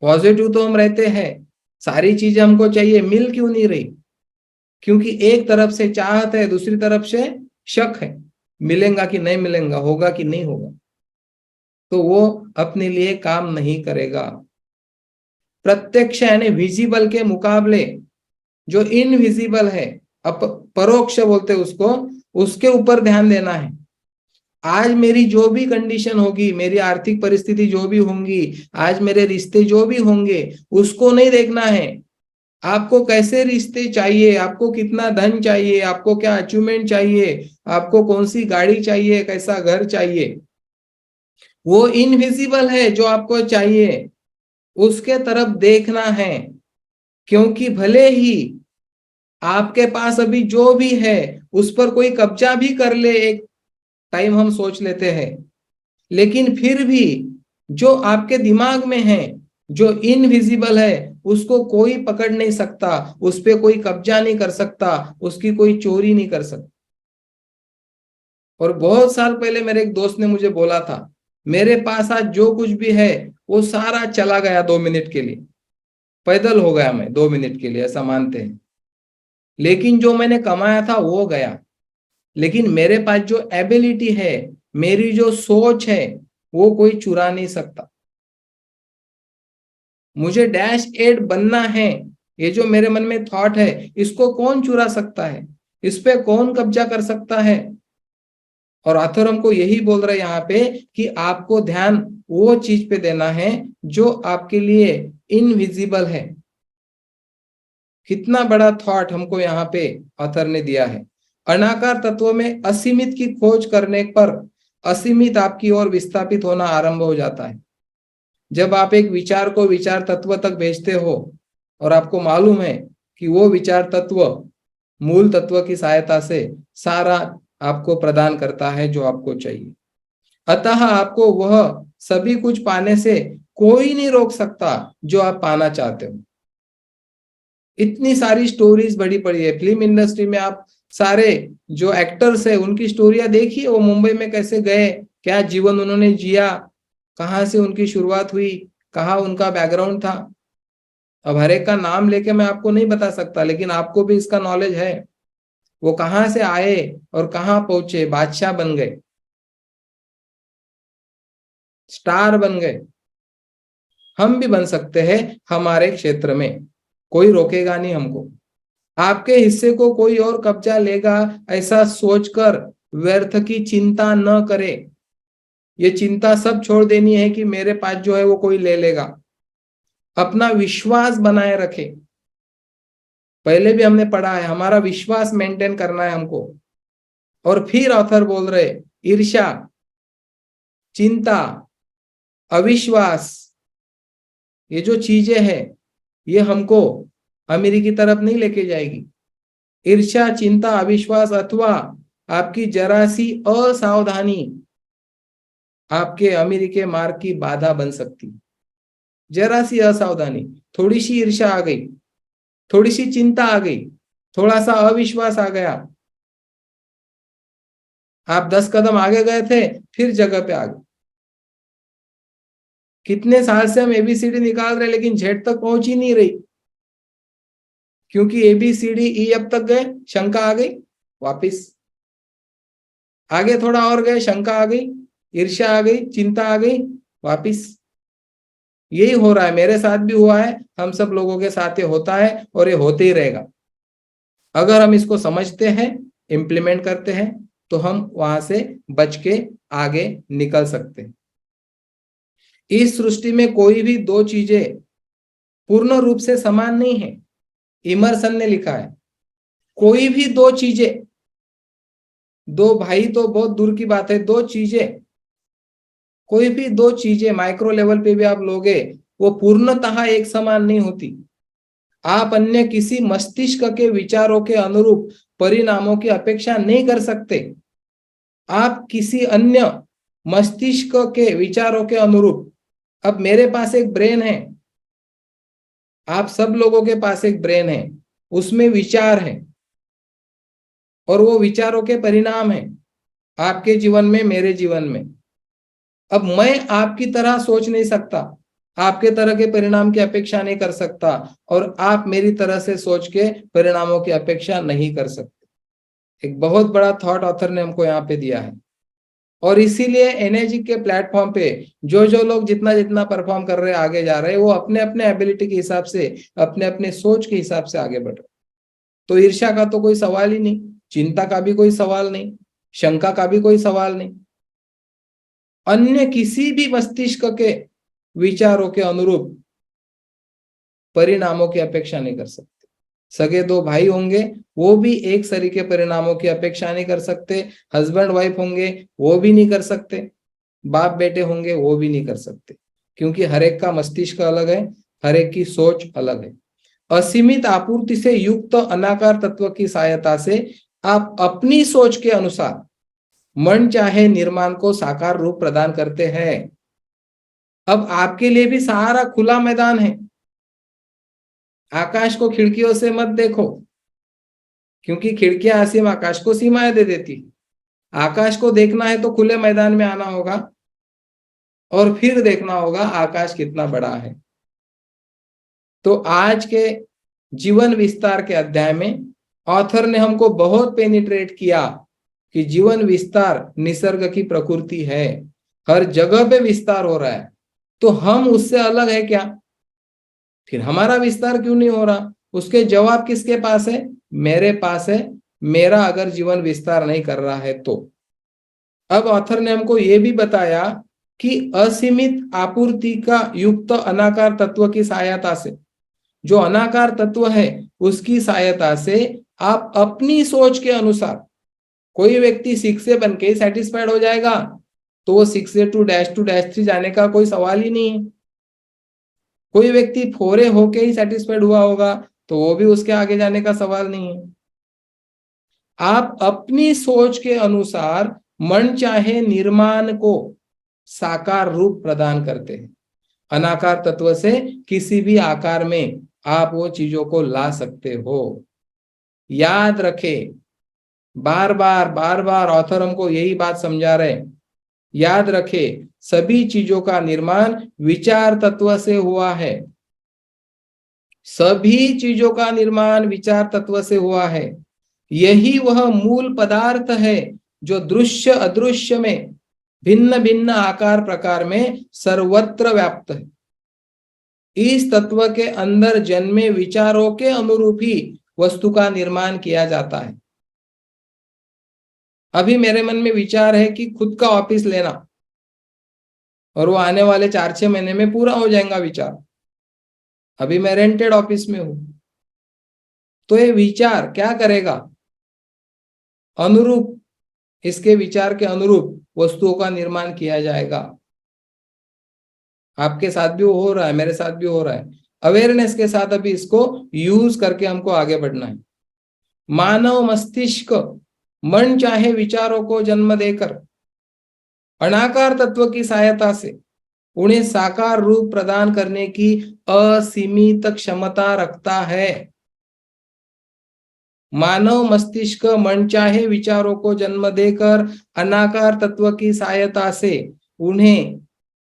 S1: पॉजिटिव तो हम रहते हैं, सारी चीजें हमको चाहिए, मिल क्यों नहीं रही? क्योंकि एक तरफ से चाहत है, दूसरी तरफ से शक है, मिलेगा कि नहीं मिलेगा, होगा कि नहीं होगा, तो वो अपने लिए काम नहीं करेगा। प्रत्यक्ष यानी विजिबल के मुकाबले जो इनविजिबल है, परोक्ष बोलते उसको, उसके ऊपर ध्यान देना है। आज मेरी जो भी कंडीशन होगी, मेरी आर्थिक परिस्थिति जो भी होंगी, आज मेरे रिश्ते जो भी होंगे, उसको नहीं देखना है। आपको कैसे रिश्ते चाहिए, आपको कितना धन चाहिए, आपको क्या अचीवमेंट चाहिए, आपको कौन सी गाड़ी चाहिए, कैसा घर चाहिए, वो इनविजिबल है जो आपको चाहिए, उसके तरफ देखना है। क्योंकि भले ही आपके पास अभी जो भी है उस पर कोई कब्जा भी कर ले, एक टाइम हम सोच लेते हैं, लेकिन फिर भी जो आपके दिमाग में है, जो इनविजिबल है, उसको कोई पकड़ नहीं सकता, उस पर कोई कब्जा नहीं कर सकता, उसकी कोई चोरी नहीं कर सकता। और बहुत साल पहले मेरे एक दोस्त ने मुझे बोला था, मेरे पास आज जो कुछ भी है वो सारा चला गया 2 मिनट के लिए, पैदल हो गया मैं 2 मिनट के लिए, ऐसा मानते हैं। लेकिन जो मैंने कमाया था वो गया। लेकिन मेरे पास जो एबिलिटी है, मेरी जो सोच है, वो कोई चुरा नहीं सकता। मुझे -8 बनना है, ये जो मेरे मन में थॉट है, इसको कौन चुरा सकता है? इस पे कौन कब्जा कर सकता है? और ऑथर हमको यही बोल रहे हैं यहाँ पे कि आपको ध्यान वो चीज पे देना है जो आपके लिए इनविजिबल है। कितना बड़ा थॉट हमको यहाँ पे ऑथर ने दिया है। अनाकार तत्व में असीमित की खोज करने पर असीमित आपकी ओर विस्थापित होना आरंभ हो जाता है। जब आप एक विचार को विचार तत्व तक भेजते हो और आपको मालूम है कि वो विचार तत्व मूल तत्व की सहायता से सारा आपको प्रदान करता है जो आपको चाहिए, अतः आपको वह सभी कुछ पाने से कोई नहीं रोक सकता जो आप पाना चाहते हो। इतनी सारी स्टोरीज बड़ी पड़ी है फिल्म इंडस्ट्री में। आप सारे जो एक्टर्स है उनकी स्टोरियां देखिए, वो मुंबई में कैसे गए, क्या जीवन उन्होंने जिया, कहाँ से उनकी शुरुआत हुई, कहाँ उनका बैकग्राउंड था। अब हर एक का नाम लेके मैं आपको नहीं बता सकता, लेकिन आपको भी इसका नॉलेज है। वो कहाँ से आए और कहाँ पहुंचे, बादशाह बन गए, स्टार बन गए। हम भी बन सकते हैं हमारे क्षेत्र में, कोई रोकेगा नहीं हमको। आपके हिस्से को कोई और कब्जा लेगा ऐसा सोचकर व्यर्थ की चिंता न करे। ये चिंता सब छोड़ देनी है कि मेरे पास जो है वो कोई ले लेगा। अपना विश्वास बनाए रखे। पहले भी हमने पढ़ा है, हमारा विश्वास मेंटेन करना है हमको। और फिर ऑथर बोल रहे ईर्ष्या, चिंता, अविश्वास, ये जो चीजें हैं ये हमको अमीरी की तरफ नहीं लेके जाएगी। ईर्ष्या, चिंता, अविश्वास अथवा आपकी जरा सी असावधानी आपके अमीरी के मार्ग की बाधा बन सकती। जरा सी असावधानी, थोड़ी सी ईर्ष्या आ गई, थोड़ी सी चिंता आ गई, थोड़ा सा अविश्वास आ गया, आप 10 कदम आगे गए थे फिर जगह पे आ गए। कितने साल से हम एबीसीडी निकाल रहे लेकिन जेड तक पहुंच ही नहीं रही, क्योंकि एबीसीडी ई अब तक गए, शंका आ गई, वापिस आगे थोड़ा और गए, शंका आ गई, ईर्ष्या आ गई, चिंता आ गई, वापिस। यही हो रहा है, मेरे साथ भी हुआ है, हम सब लोगों के साथ ये होता है और ये होते ही रहेगा। अगर हम इसको समझते हैं, इंप्लीमेंट करते हैं, तो हम वहां से बच के आगे निकल सकते हैं। इस सृष्टि में कोई भी दो चीजें पूर्ण रूप से समान नहीं है। इमर्सन ने लिखा है, कोई भी दो चीजें, दो भाई तो बहुत दूर की बात है, दो चीजें, कोई भी दो चीजें माइक्रो लेवल पे भी आप लोगे, वो पूर्णतः एक समान नहीं होती। आप अन्य किसी मस्तिष्क के विचारों के अनुरूप परिणामों की अपेक्षा नहीं कर सकते। आप किसी अन्य मस्तिष्क के विचारों के अनुरूप, अब मेरे पास एक ब्रेन है, आप सब लोगों के पास एक ब्रेन है, उसमें विचार है और वो विचारों के परिणाम है आपके जीवन में, मेरे जीवन में। अब मैं आपकी तरह सोच नहीं सकता, आपके तरह के परिणाम की अपेक्षा नहीं कर सकता, और आप मेरी तरह से सोच के परिणामों की अपेक्षा नहीं कर सकते। एक बहुत बड़ा थॉट ऑथर ने हमको यहाँ पे दिया है। और इसीलिए एनर्जी के प्लेटफॉर्म पे जो जो लोग जितना जितना परफॉर्म कर रहे हैं, आगे जा रहे हैं, वो अपने अपने एबिलिटी के हिसाब से, अपने अपने सोच के हिसाब से आगे बढ़ रहे। तो ईर्ष्या का तो कोई सवाल ही नहीं, चिंता का भी कोई सवाल नहीं, शंका का भी कोई सवाल नहीं। अन्य किसी भी मस्तिष्क के विचारों के अनुरूप परिणामों की अपेक्षा नहीं कर सकते। सगे दो भाई होंगे, वो भी एक सरी के परिणामों की अपेक्षा नहीं कर सकते। हस्बैंड वाइफ होंगे, वो भी नहीं कर सकते। बाप बेटे होंगे, वो भी नहीं कर सकते, क्योंकि हर एक का मस्तिष्क अलग है, हर एक की सोच अलग है। असीमित आपूर्ति से युक्त अनाकार तत्व की सहायता से आप अपनी सोच के अनुसार मन चाहे निर्माण को साकार रूप प्रदान करते हैं। अब आपके लिए भी सारा खुला मैदान है। आकाश को खिड़कियों से मत देखो, क्योंकि खिड़कियां असीम आकाश को सीमाएं दे देती। आकाश को देखना है तो खुले मैदान में आना होगा और फिर देखना होगा आकाश कितना बड़ा है। तो आज के जीवन विस्तार के अध्याय में ऑथर ने हमको बहुत पेनिट्रेट किया कि जीवन विस्तार निसर्ग की प्रकृति है, हर जगह पे विस्तार हो रहा है, तो हम उससे अलग है क्या? फिर हमारा विस्तार क्यों नहीं हो रहा? उसके जवाब किसके पास है? मेरे पास है। मेरा अगर जीवन विस्तार नहीं कर रहा है तो। अब ऑथर ने हमको यह भी बताया कि असीमित आपूर्ति का युक्त अनाकार तत्व की सहायता से, जो अनाकार तत्व है उसकी सहायता से आप अपनी सोच के अनुसार, कोई व्यक्ति 6 से बन के सेटिस्फाइड हो जाएगा तो वो 6 से टू डैश 3 जाने का कोई सवाल ही नहीं है। कोई व्यक्ति 4 होके ही सेटिस्फाइड हुआ होगा तो वो भी उसके आगे जाने का सवाल नहीं है। आप अपनी सोच के अनुसार मन चाहे निर्माण को साकार रूप प्रदान करते हैं। अनाकार तत्व से किसी भी आकार में आप वो चीजों को ला सकते हो। याद रखें, बार बार ऑथर हमको यही बात समझा रहे हैं। याद रखें, सभी चीजों का निर्माण विचार तत्व से हुआ है। सभी चीजों का निर्माण विचार तत्व से हुआ है। यही वह मूल पदार्थ है जो दृश्य अदृश्य में भिन्न भिन्न आकार प्रकार में सर्वत्र व्याप्त है। इस तत्व के अंदर जन्मे विचारों के अनुरूप ही वस्तु का निर्माण किया जाता है। अभी मेरे मन में विचार है कि खुद का ऑफिस लेना, और वो आने वाले 4-6 महीने में पूरा हो जाएगा विचार। अभी मैं रेंटेड ऑफिस में हूं, तो ये विचार क्या करेगा? अनुरूप, इसके विचार के अनुरूप वस्तुओं का निर्माण किया जाएगा। आपके साथ भी वो हो रहा है, मेरे साथ भी हो रहा है। अवेयरनेस के साथ अभी इसको यूज करके हमको आगे बढ़ना है। मानव मस्तिष्क मन चाहे विचारों को जन्म देकर अनाकार तत्व की सहायता से उन्हें साकार रूप प्रदान करने की असीमित क्षमता रखता है। मानव मस्तिष्क मनचाहे विचारों को जन्म देकर अनाकार तत्व की सहायता से उन्हें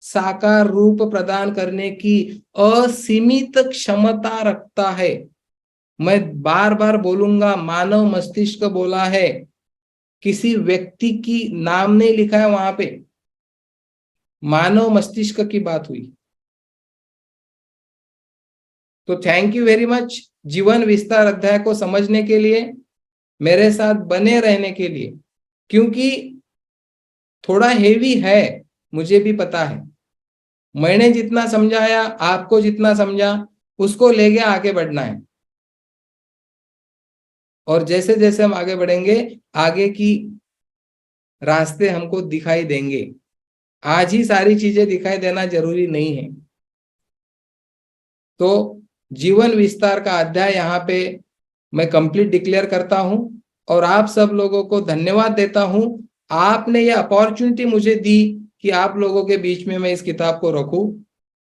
S1: साकार रूप प्रदान करने की असीमित क्षमता रखता है। मैं बार बार बोलूंगा, मानव मस्तिष्क बोला है, किसी व्यक्ति की नाम नहीं लिखा है वहां पे, मानव मस्तिष्क की बात हुई। तो थैंक यू वेरी मच जीवन विस्तार अध्याय को समझने के लिए, मेरे साथ बने रहने के लिए, क्योंकि थोड़ा हेवी है, मुझे भी पता है। मैंने जितना समझाया, आपको जितना समझा, उसको लेके आगे बढ़ना है। और जैसे जैसे हम आगे बढ़ेंगे, आगे की रास्ते हमको दिखाई देंगे। आज ही सारी चीजें दिखाई देना जरूरी नहीं है। तो जीवन विस्तार का अध्याय यहाँ पे मैं कंप्लीट डिक्लेयर करता हूं, और आप सब लोगों को धन्यवाद देता हूं। आपने ये अपॉर्चुनिटी मुझे दी कि आप लोगों के बीच में मैं इस किताब को रखूं,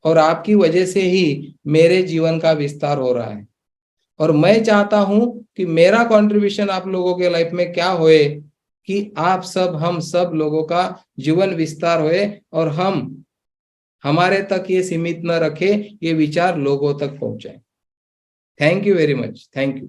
S1: और आपकी वजह से ही मेरे जीवन का विस्तार हो रहा है। और मैं चाहता हूं कि मेरा कंट्रीब्यूशन आप लोगों के लाइफ में क्या होए, कि आप सब, हम सब लोगों का जीवन विस्तार होए, और हम हमारे तक ये सीमित न रखे, ये विचार लोगों तक पहुंचाए। Thank you very much. Thank you.